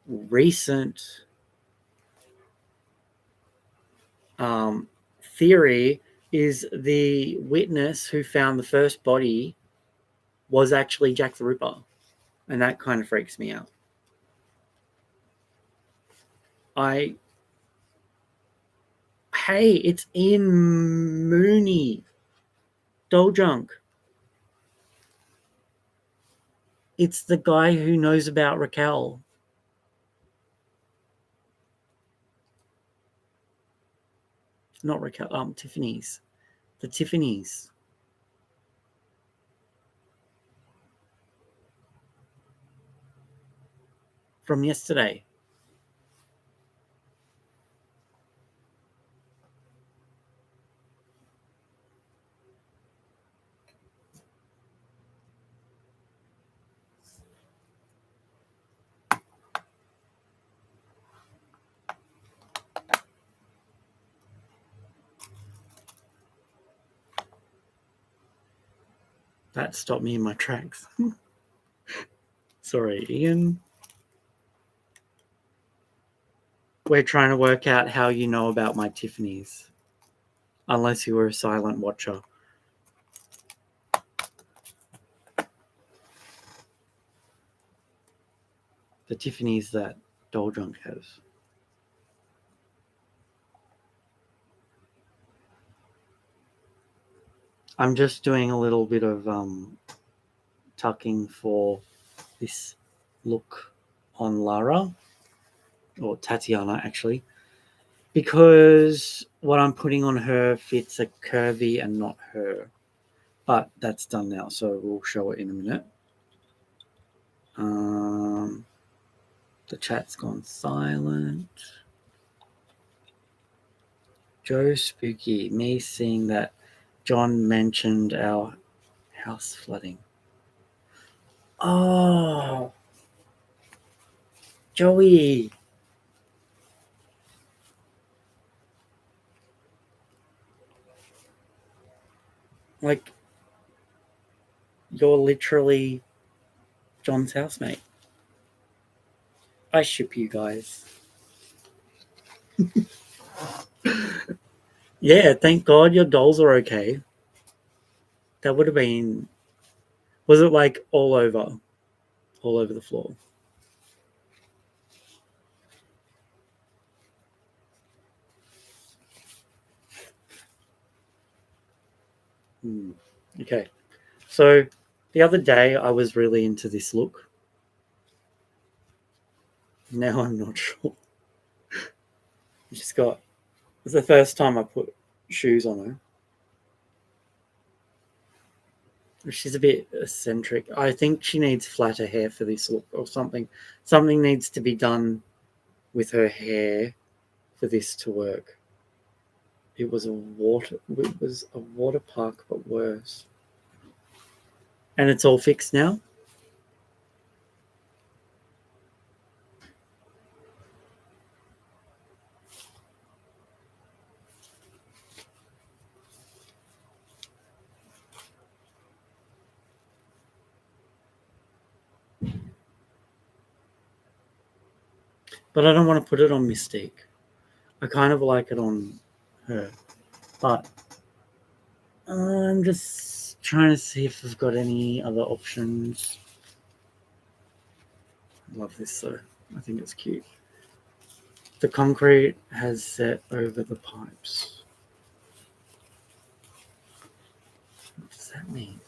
recent theory is the witness who found the first body was actually Jack the Ripper, and that kind of freaks me out. Hey, it's Ian Mooney, Doljunk. It's the guy who knows about Raquel. Not Raquel, Tiffany's. The Tiffany's. From yesterday. That stopped me in my tracks. Sorry, Ian. We're trying to work out how you know about my Tiffany's. Unless you were a silent watcher. The Tiffany's that Doljunk has. I'm just doing a little bit of tucking for this look on Lara, or Tatiana actually, because what I'm putting on her fits a curvy and not her. But that's done now, so we'll show it in a minute. The chat's gone silent. Joe Spooky, me seeing that John mentioned our house flooding. Oh, Joey. Like, you're literally John's housemate. I ship you guys. Yeah, thank God your dolls are okay. That would have been. Was it like all over the floor? Okay. So the other day I was really into this look. Now I'm not sure. It's the first time I put shoes on her. She's a bit eccentric. I think she needs flatter hair for this look or something. Something needs to be done with her hair for this to work. It was a water park, but worse. And it's all fixed now? But I don't want to put it on Mystique. I kind of like it on her. But I'm just trying to see if I've got any other options. I love this though. I think it's cute. The concrete has set over the pipes. What does that mean?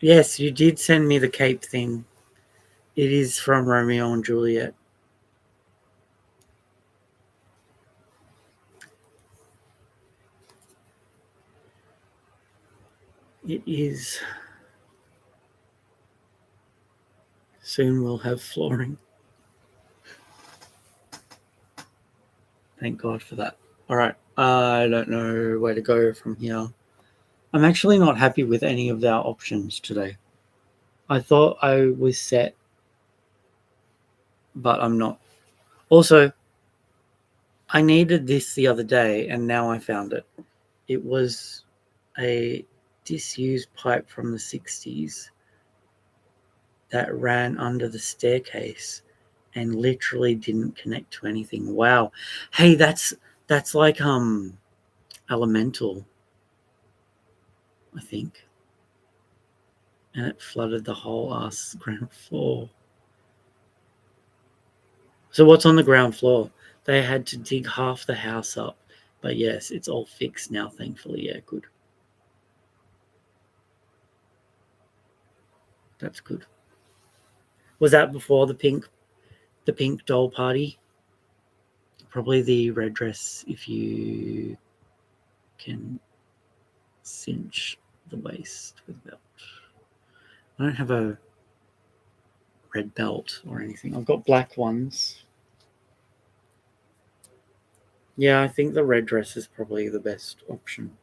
Yes, you did send me the cape thing. It is from Romeo and Juliet. It is. Soon we'll have flooring. Thank God for that. All right. I don't know where to go from here. I'm actually not happy with any of our options today. I thought I was set, but I'm not. Also, I needed this the other day and now I found it. It was a disused pipe from the 60s that ran under the staircase and literally didn't connect to anything. Wow. Hey, that's like elemental, I think. And it flooded the whole ass ground floor. So what's on the ground floor? They had to dig half the house up. But yes, it's all fixed now, thankfully. Yeah, good. That's good. Was that before the pink doll party? Probably the red dress if you can cinch the waist with a belt. I don't have a red belt or anything. I've got black ones. Yeah, I think the red dress is probably the best option.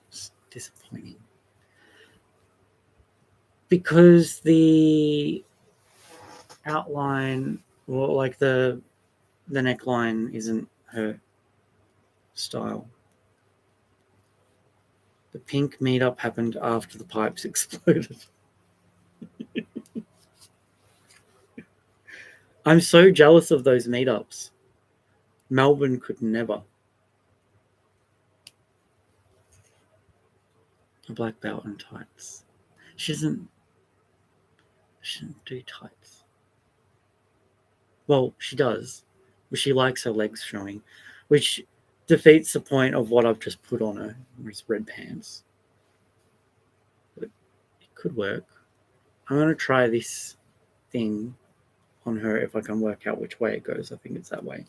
It's disappointing. Because the outline, well, like the neckline isn't her style. The pink meetup happened after the pipes exploded. I'm so jealous of those meetups. Melbourne could never. A black belt and tights. She doesn't. She doesn't do tights. Well, she does, but she likes her legs showing, which defeats the point of what I've just put on her. It's red pants. But it could work. I'm gonna try this thing on her if I can work out which way it goes. I think it's that way.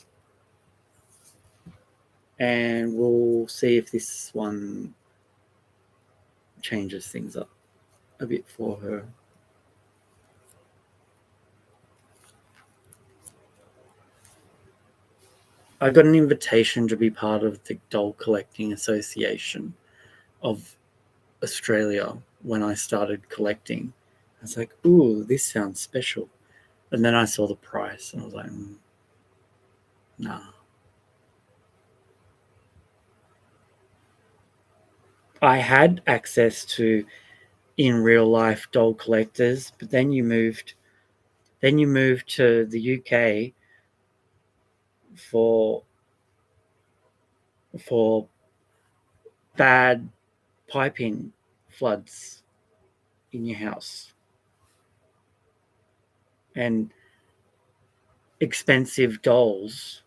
And we'll see if this one changes things up a bit for her. I got an invitation to be part of the Doll Collecting Association of Australia when I started collecting. I was like, ooh, this sounds special. And then I saw the price and I was like, nah. I had access to in real life doll collectors, but then you moved to the UK for for bad piping floods in your house and expensive dolls.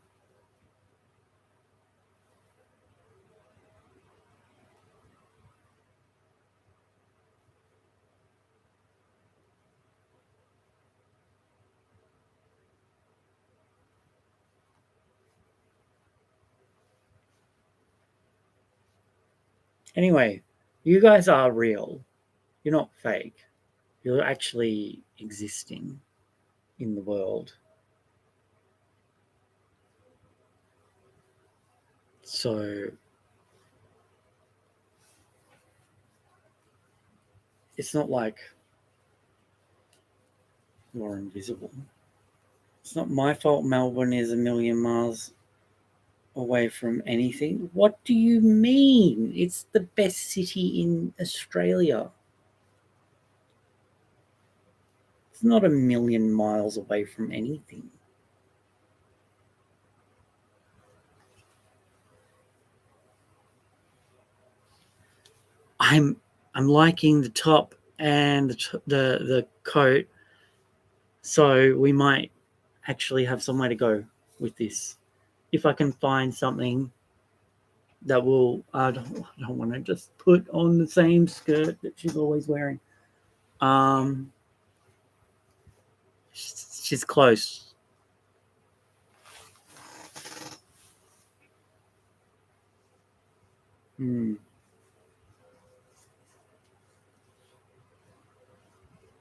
Anyway, you guys are real. You're not fake. You're actually existing in the world. So it's not like you're invisible. It's not my fault Melbourne is a million miles away from anything. What do you mean? It's the best city in Australia. It's not a million miles away from anything. I'm I'm liking the top and the coat, so we might actually have somewhere to go with this if I can find something that will. I don't want to just put on the same skirt that she's always wearing. Um, she's close. Hmm,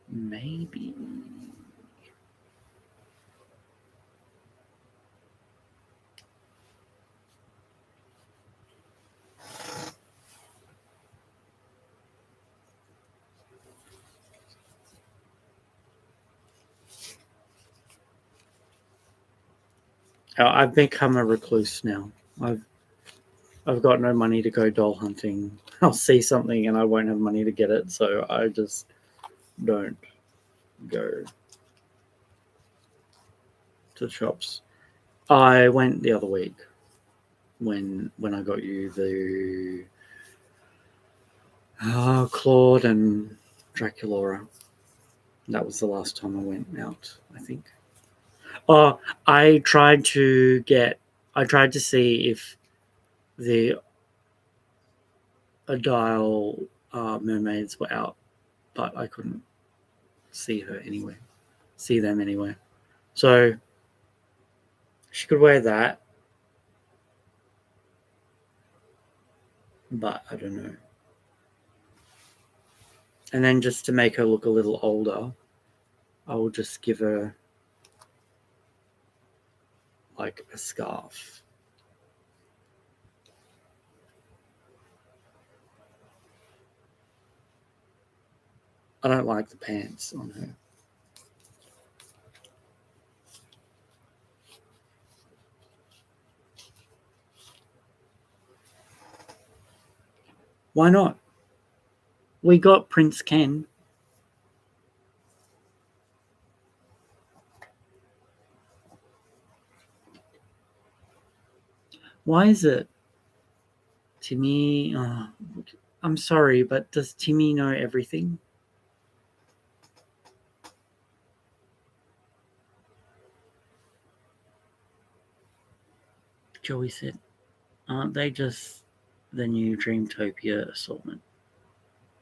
maybe. I've become a recluse now. I've I've got no money to go doll hunting. I'll see something and I won't have money to get it, so I just don't go to the shops. I went the other week when I got you the Claude and Draculaura. That was the last time I went out, I think. Oh, I tried to get. I tried to see if the Adile mermaids were out, but I couldn't see her anywhere. See them anywhere. So she could wear that, but I don't know. And then just to make her look a little older, I will just give her like a scarf. I don't like the pants on her. Why not? We got Prince Ken. Why is it Timmy? I'm sorry, but does Timmy know everything? Joey said, aren't they just the new Dreamtopia assortment?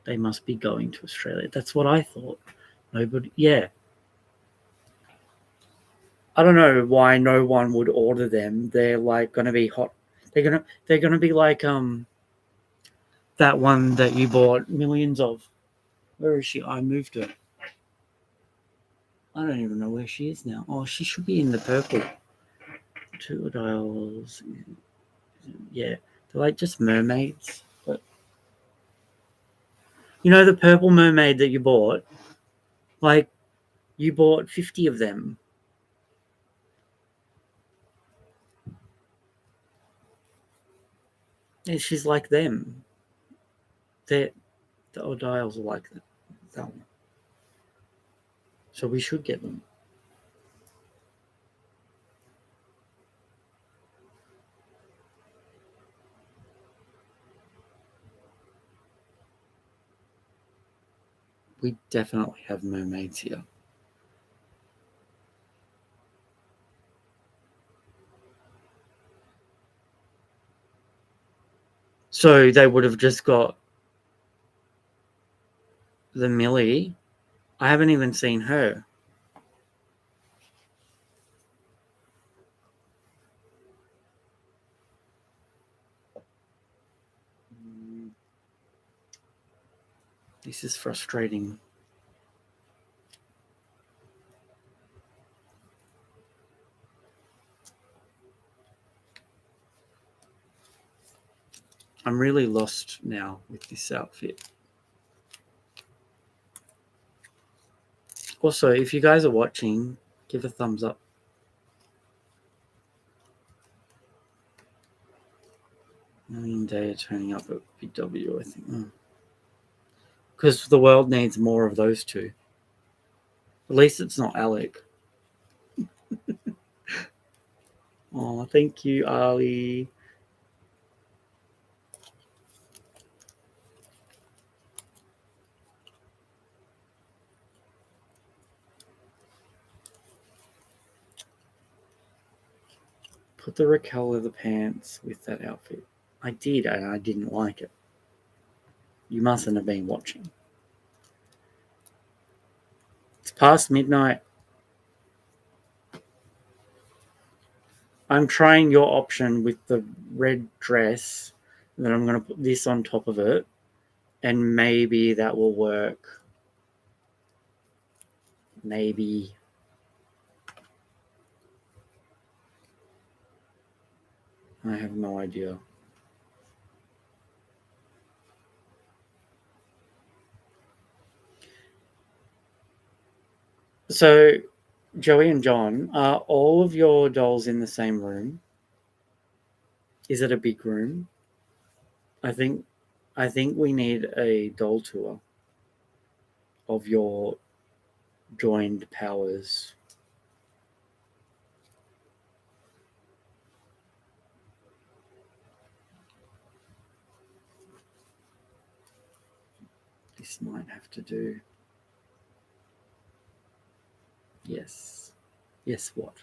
They must be going to Australia. That's what I thought. Nobody, yeah. I don't know why no one would order them. They're like gonna be hot. They're gonna be like that one that you bought millions of. Where is she? I moved her. I don't even know where she is now. Oh, she should be in the purple. Two dials. Yeah, they're like just mermaids. But you know the purple mermaid that you bought? Like you bought 50 of them. And she's like them. They're, the Odiles are like that one. So we should get them. We definitely have mermaids here. So they would have just got the Millie. I haven't even seen her. This is frustrating. I'm really lost now with this outfit. Also, if you guys are watching, give a thumbs up. Million Day turning up at BW, I think. Because the world needs more of those two. At least it's not Alec. Oh, thank you, Ali. Put the Raquel leather pants with that outfit. I did, and I didn't like it. You mustn't have been watching. It's past midnight. I'm trying your option with the red dress. Then I'm going to put this on top of it, and maybe that will work. Maybe. I have no idea. So, Joey and John, are all of your dolls in the same room? Is it a big room? I think I think we need a doll tour of your joined powers. This might have to do. Yes. Yes, what?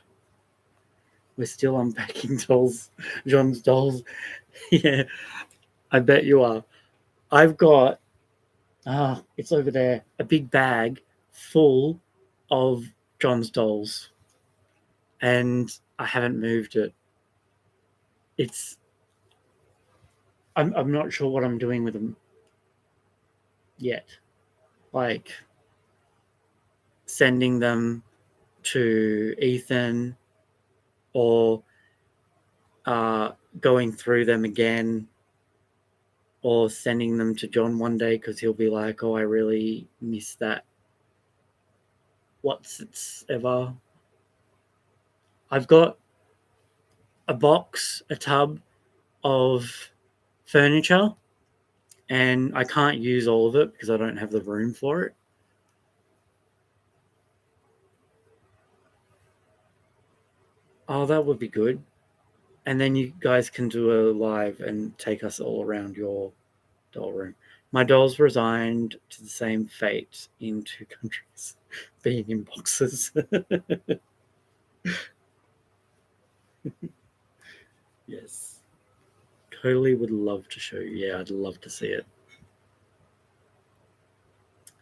We're still unpacking dolls, John's dolls. Yeah, I bet you are. I've got, it's over there, a big bag full of John's dolls, and I haven't moved it. It's, I'm not sure what I'm doing with them yet. Like, sending them to Ethan or uh, going through them again or sending them to John one day because he'll be like, oh, I really miss that. What's it's ever. I've got a box, a tub of furniture, and I can't use all of it because I don't have the room for it. Oh, that would be good. And then you guys can do a live and take us all around your doll room. My dolls resigned to the same fate in two countries, being in boxes. Yes. Totally would love to show you. Yeah, I'd love to see it.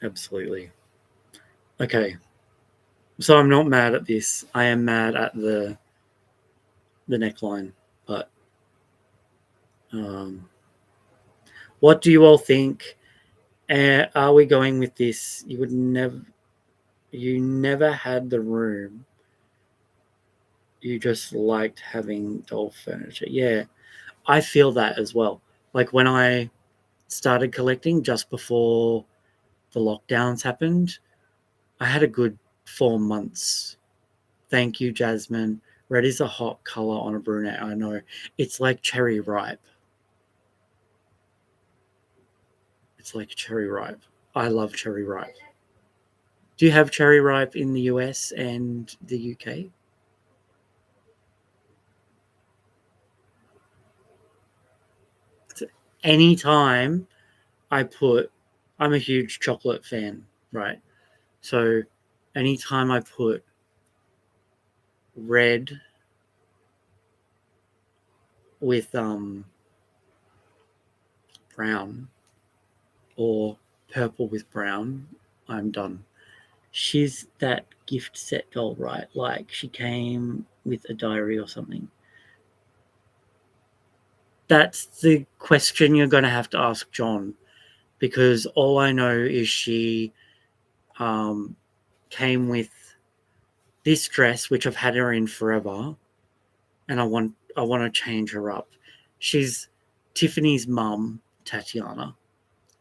Absolutely. Okay. So I'm not mad at this. I am mad at the neckline. But um, what do you all think? Are we going with this? You never had the room. You just liked having doll furniture. Yeah, I feel that as well. Like when I started collecting just before the lockdowns happened, I had a good 4 months. Thank you, Jasmine. Red is a hot color on a brunette. I know. It's like cherry ripe. It's like cherry ripe. I love cherry ripe. Do you have cherry ripe in the US and the UK? Anytime I put, I'm a huge chocolate fan, right? So anytime I put red with brown or purple with brown, I'm done. She's that gift set doll, right? Like she came with a diary or something. That's the question you're going to have to ask John because all I know is she um, came with this dress, which I've had her in forever, and I want to change her up. She's Tiffany's mum, Tatiana.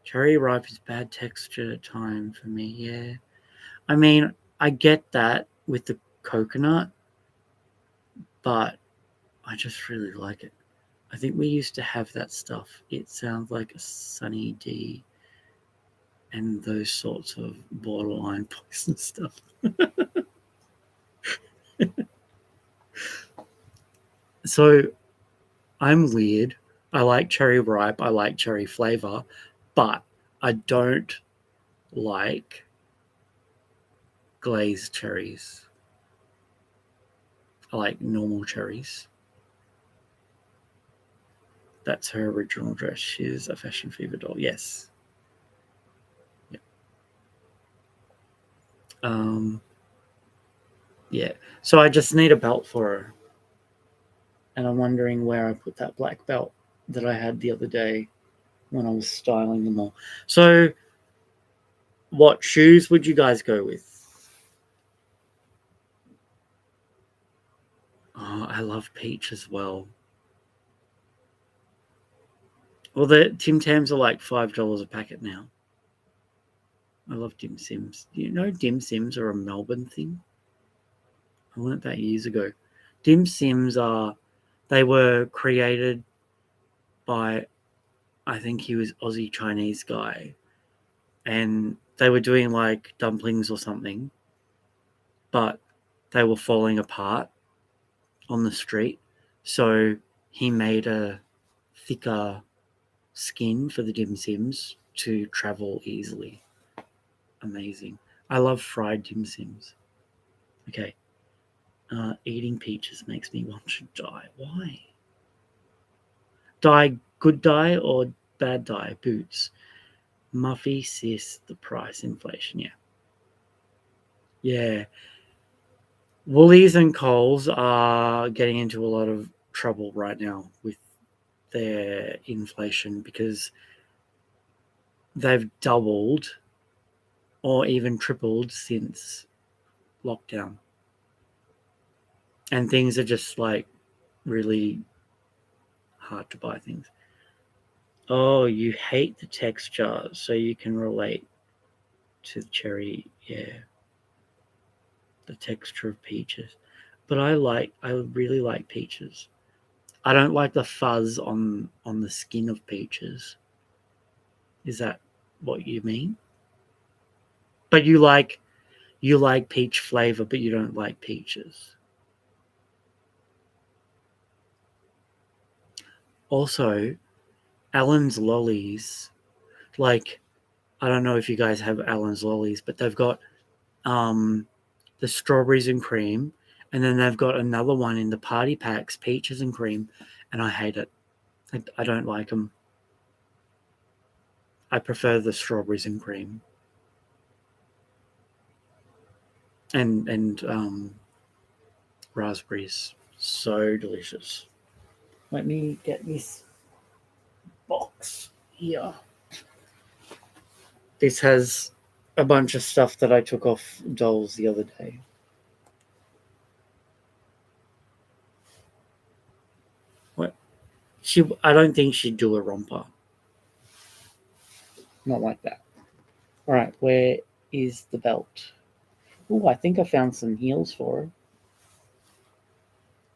Cherry ripe is bad texture time for me. Yeah, I mean I get that with the coconut, but I just really like it. I think we used to have that stuff. It sounds like a Sunny D and those sorts of borderline poison stuff. So I'm weird. I like cherry ripe. I like cherry flavor, but I don't like glazed cherries. I like normal cherries. That's her original dress. She's a Fashion Fever doll. Yes. Yeah. Yeah. So I just need a belt for her. And I'm wondering where I put that black belt that I had the other day when I was styling them all. So, what shoes would you guys go with? Oh, I love peach as well. Well, the Tim Tams are like $5 a packet now. I love dim sims. Do you know dim sims are a Melbourne thing? I learned that years ago. Dim sims are, they were created by, I think he was Aussie Chinese guy, and they were doing like dumplings or something, but they were falling apart on the street. So he made a thicker skin for the dim sims to travel easily. Amazing. I love fried dim sims. Okay. Eating peaches makes me want to die. Why? Die, good die or bad die? Boots. Muffy, sis, the price, inflation. Yeah. Yeah. Woolies and Coles are getting into a lot of trouble right now with their inflation because they've doubled or even tripled since lockdown. And things are just like really hard to buy things. Oh, you hate the texture, so you can relate to the cherry. Yeah, the texture of peaches. But I really like peaches. I don't like the fuzz on the skin of peaches. Is that what you mean? But you like peach flavor, but you don't like peaches. Also, Allen's lollies, like I don't know if you guys have Allen's lollies, but they've got um, the strawberries and cream, and then they've got another one in the party packs, peaches and cream, and I hate it. I don't like them. I prefer the strawberries and cream and raspberries. So delicious. Let me get this box here. This has a bunch of stuff that I took off dolls the other day. What? I don't think she'd do a romper. Not like that. All right, where is the belt? Oh, I think I found some heels for her.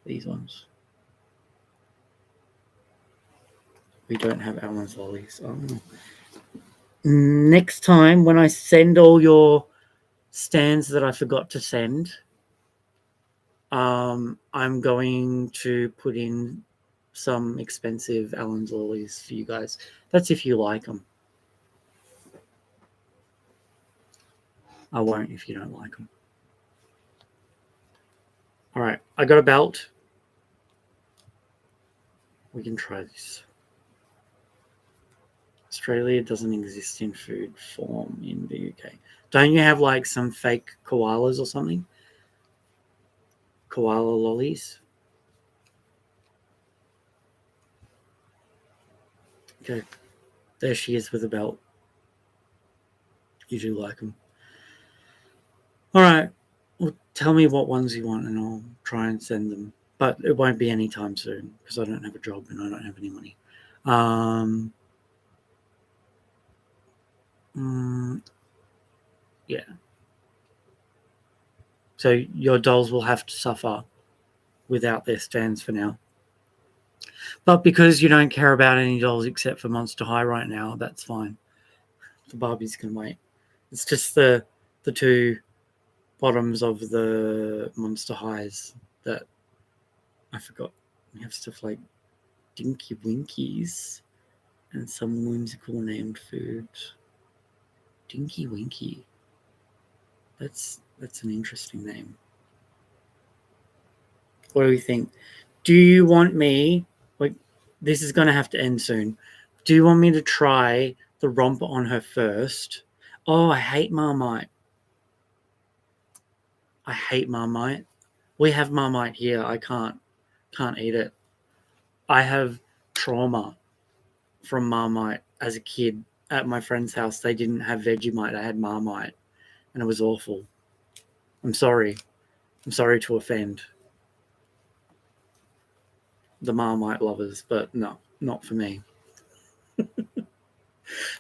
These ones. We don't have Allen's lollies. Oh. Next time, when I send all your stands that I forgot to send, I'm going to put in some expensive Allen's lollies for you guys. That's if you like them. I won't if you don't like them. All right, I got a belt. We can try this. Australia doesn't exist in food form in the UK. Don't you have like some fake koalas or something? Koala lollies? Okay, there she is with a belt. You do like them. All right, well, tell me what ones you want and I'll try and send them. But it won't be anytime soon because I don't have a job and I don't have any money. Um, yeah. So your dolls will have to suffer without their stands for now. But because you don't care about any dolls except for Monster High right now, that's fine. The Barbies can wait. It's just the two bottoms of the Monster Highs that I forgot. We have stuff like Dinky Winkies and some whimsical named food. Dinky Winky. That's an interesting name. What do you think? Do you want me like This is going to have to end soon. Do you want me to try the romper on her first? Oh, I hate Marmite. I hate Marmite. We have Marmite here. I can't eat it. I have trauma from Marmite as a kid. At my friend's house, they didn't have Vegemite. They had Marmite, and it was awful. I'm sorry. I'm sorry to offend the Marmite lovers, but no, not for me.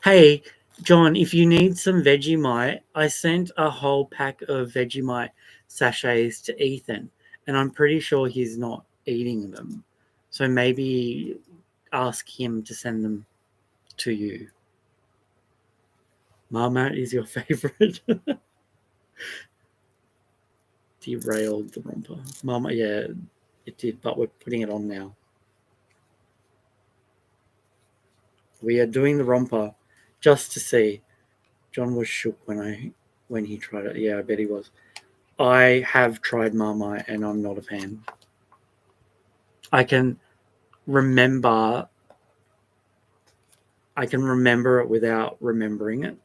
Hey, John, if you need some Vegemite, I sent a whole pack of Vegemite sachets to Ethan, and I'm pretty sure he's not eating them. So maybe ask him to send them to you. Marmite is your favorite. Derailed the romper. Marmite, yeah, it did, but we're putting it on now. We are doing the romper just to see. John was shook when he tried it. Yeah, I bet he was. I have tried Marmite and I'm not a fan. I can remember it without remembering it.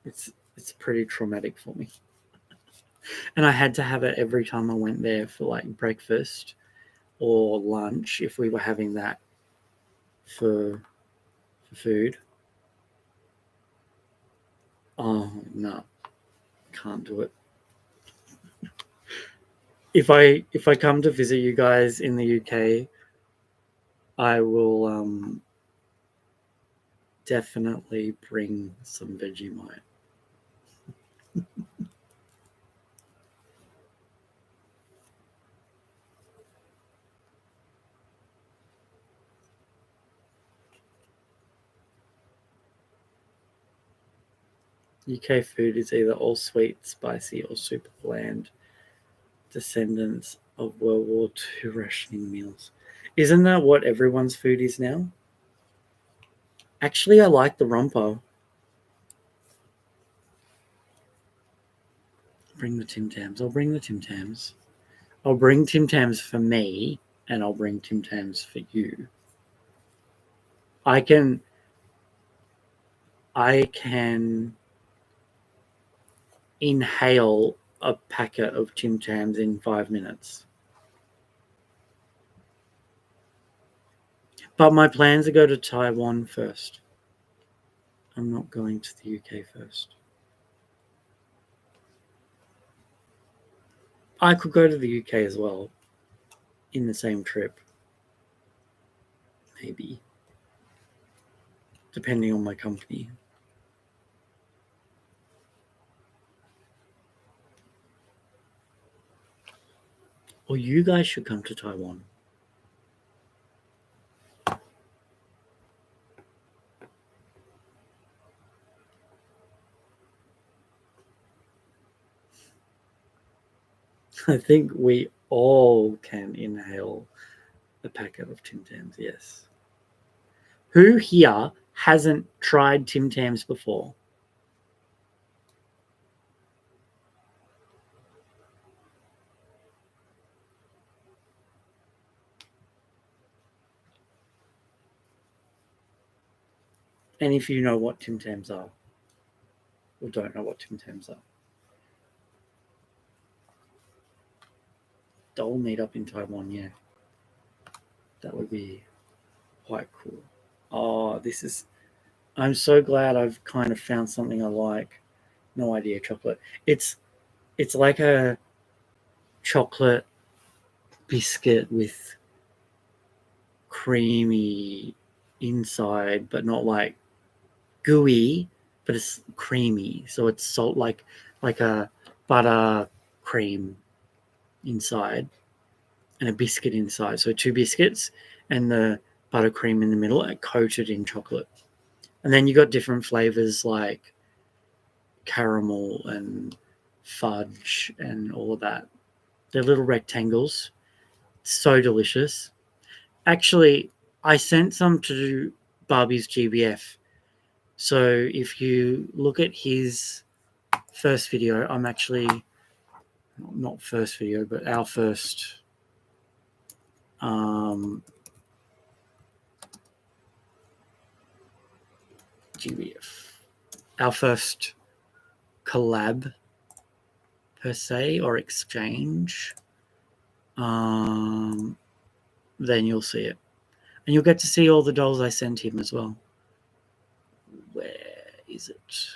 It's pretty traumatic for me. And I had to have it every time I went there for like breakfast or lunch if we were having that for food. Oh no, can't do it. If I come to visit you guys in the UK, I will definitely bring some Vegemite. UK food is either all sweet, spicy, or super bland. Descendants of World War II rationing meals. Isn't that what everyone's food is now? Actually, I like the romper. Bring the Tim Tams. I'll bring the Tim Tams. I'll bring Tim Tams for me, and I'll bring Tim Tams for you. I can inhale a packet of Tim Tams in 5 minutes. But my plans are to go to Taiwan first. I'm not going to the UK first. I could go to the UK as well in the same trip. Maybe. Depending on my company. Or you guys should come to Taiwan. I think we all can inhale a packet of Tim Tams, yes. Who here hasn't tried Tim Tams before? And if you know what Tim Tams are, or don't know what Tim Tams are, they'll meet up in Taiwan, yeah. That would be quite cool. Oh, I'm so glad I've kind of found something I like. No idea, chocolate. It's like a chocolate biscuit with creamy inside, but not like gooey, but it's creamy. So it's salt like a butter cream inside and a biscuit inside. So two biscuits and the buttercream in the middle and coated in chocolate. And then you got different flavors like caramel and fudge and all of that. They're little rectangles. So delicious. Actually, I sent some to Barbie's GBF. So if you look at his first video, I'm actually not first video, but our first GBF. Our first collab per se or exchange. Then you'll see it. And you'll get to see all the dolls I sent him as well. Where is it?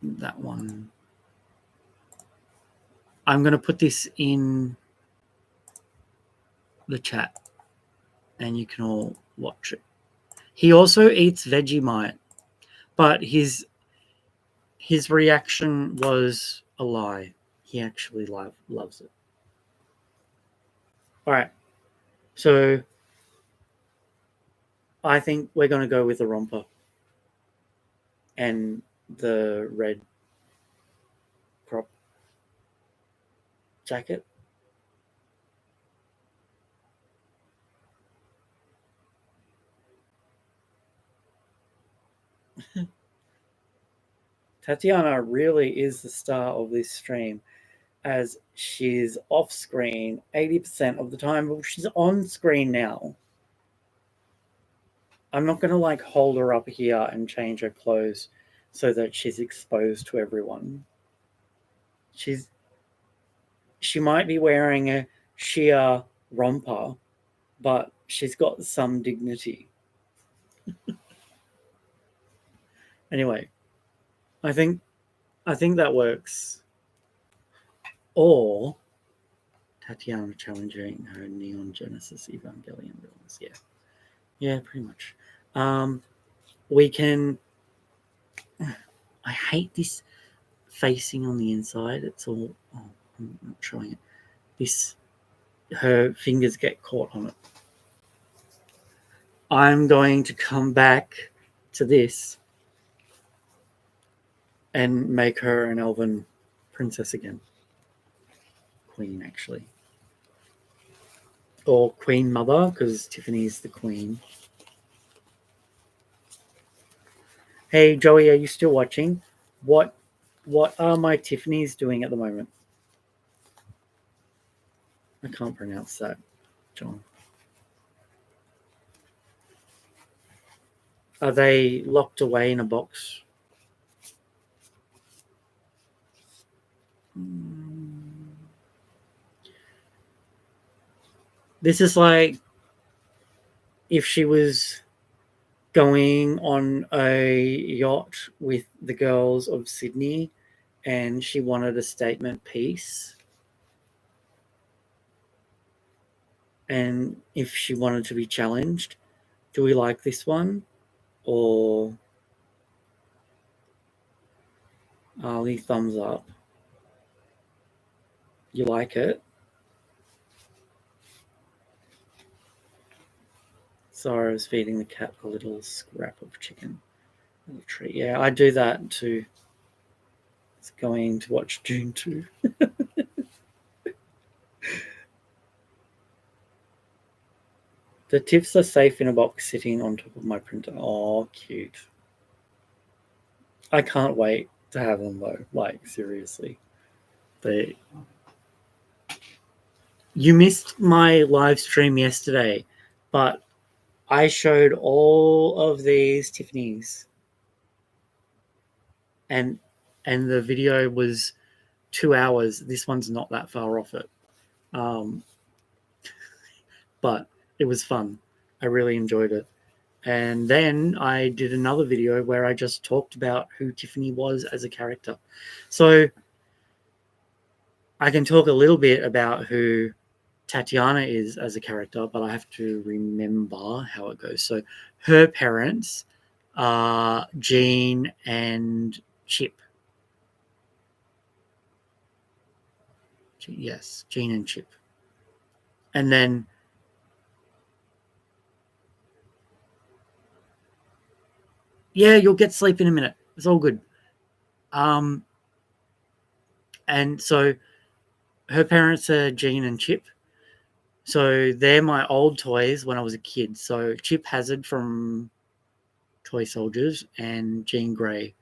That one. I'm going to put this in the chat and you can all watch it. He also eats Vegemite, but his reaction was a lie. He actually loves it. All right. So I think we're going to go with the romper and the red crop jacket. Tatiana really is the star of this stream, as she's off screen 80% of the time. Well, she's on screen now. I'm not going to like hold her up here and change her clothes so that she's exposed to everyone. She might be wearing a sheer romper, but she's got some dignity. Anyway, I think that works. Or Tatiana challenging her Neon Genesis Evangelion villains. Yeah, pretty much. We can. I hate this facing on the inside. It's all. Oh, I'm not showing it. This. Her fingers get caught on it. I'm going to come back to this and make her an elven princess again. Queen, actually. Or Queen Mother, because Tiffany's the queen. Hey, Joey, are you still watching? What are my Tiffany's doing at the moment? I can't pronounce that, John. Are they locked away in a box? This is like if she was going on a yacht with the girls of Sydney and she wanted a statement piece. And if she wanted to be challenged, do we like this one? Or Ali, thumbs up. You like it? Sorry, I was feeding the cat a little scrap of chicken. A little treat. Yeah, I do that too. It's going to watch June 2. The tips are safe in a box sitting on top of my printer. Oh, cute. I can't wait to have them though. Like, seriously. You missed my live stream yesterday, but I showed all of these Tiffany's. And the video was 2 hours. This one's not that far off it. But it was fun. I really enjoyed it. And then I did another video where I just talked about who Tiffany was as a character. So I can talk a little bit about who Tatiana is as a character, but I have to remember how it goes. So her parents are Jean and Chip. Yes, Jean and Chip. And then yeah, you'll get sleep in a minute. It's all good. And so her parents are Jean and Chip. So they're my old toys when I was a kid. So Chip Hazard from Toy Soldiers and Jean Grey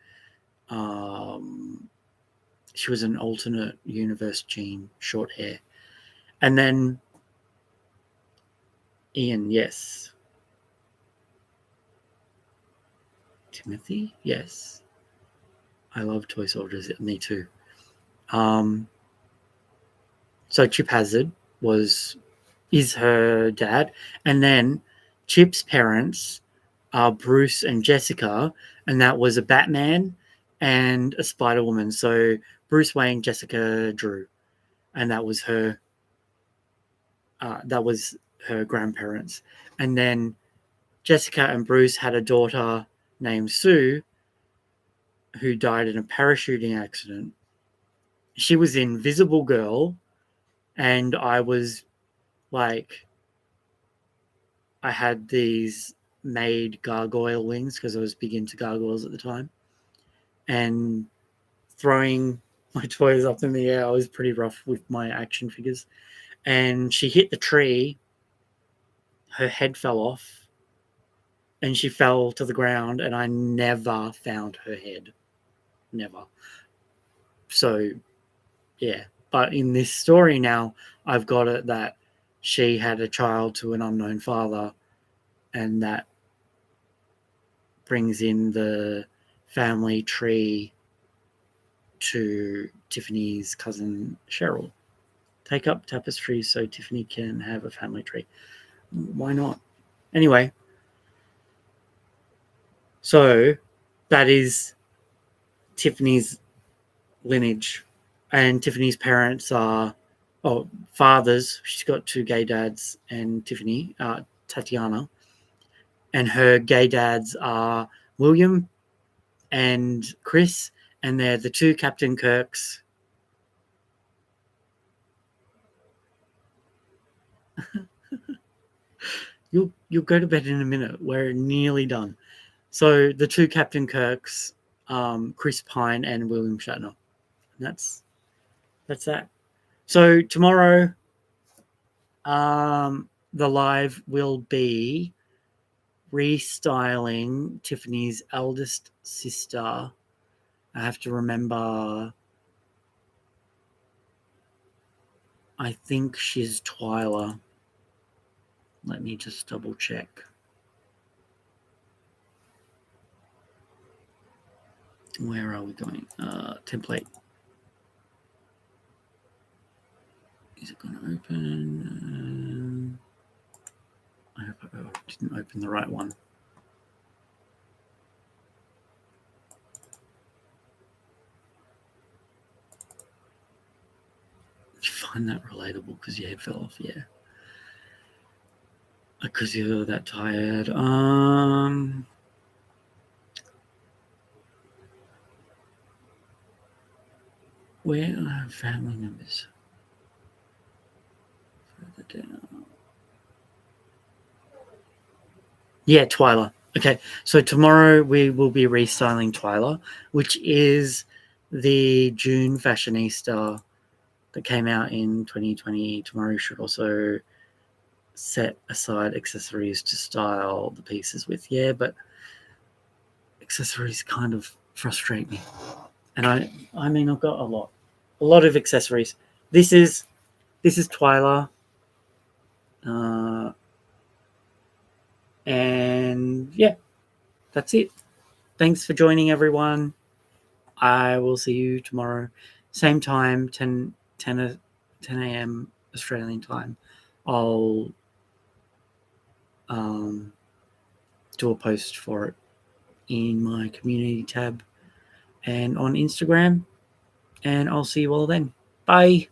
She was an alternate universe Jean, short hair. And then Ian, yes. Timothy, yes. I love toy soldiers. Me too. So Chip Hazard is her dad, and then Chip's parents are Bruce and Jessica, and that was a Batman and a Spider Woman. So Bruce Wayne, Jessica Drew, and that was her. That was her grandparents, and then Jessica and Bruce had a daughter named Sue, who died in a parachuting accident. She was in Invisible Girl, and I was like, I had these made gargoyle wings because I was big into gargoyles at the time, and throwing my toys up in the air. I was pretty rough with my action figures, and she hit the tree. Her head fell off, and she fell to the ground, and I never found her head. Never. So, yeah. But in this story now, I've got it that she had a child to an unknown father, and that brings in the family tree to Tiffany's cousin Cheryl. Take up tapestries so Tiffany can have a family tree. Why not? Anyway, so that is Tiffany's lineage. And Tiffany's parents are, fathers. She's got two gay dads and Tiffany, Tatiana. And her gay dads are William and Chris, and they're the two Captain Kirks. You'll go to bed in a minute. We're nearly done. So the two Captain Kirks, Chris Pine and William Shatner. And that's that. So tomorrow, the live will be restyling Tiffany's eldest sister. I have to remember. I think she's Twyla. Let me just double check. Where are we going? Template. Is it going to open? I hope I didn't open the right one. You find that relatable because your head fell off, yeah. Because you're that tired. Where are family members? Further down. Yeah, Twyla. Okay, so tomorrow we will be restyling Twyla, which is the June fashionista that came out in 2020. Tomorrow you should also set aside accessories to style the pieces with. Yeah, but accessories kind of frustrate me. And I mean, I've got a lot of accessories. This is Twyla. And yeah, that's it. Thanks for joining, everyone. I will see you tomorrow. Same time, 10 a.m. Australian time. I'll do a post for it in my community tab and on Instagram. And I'll see you all then. Bye.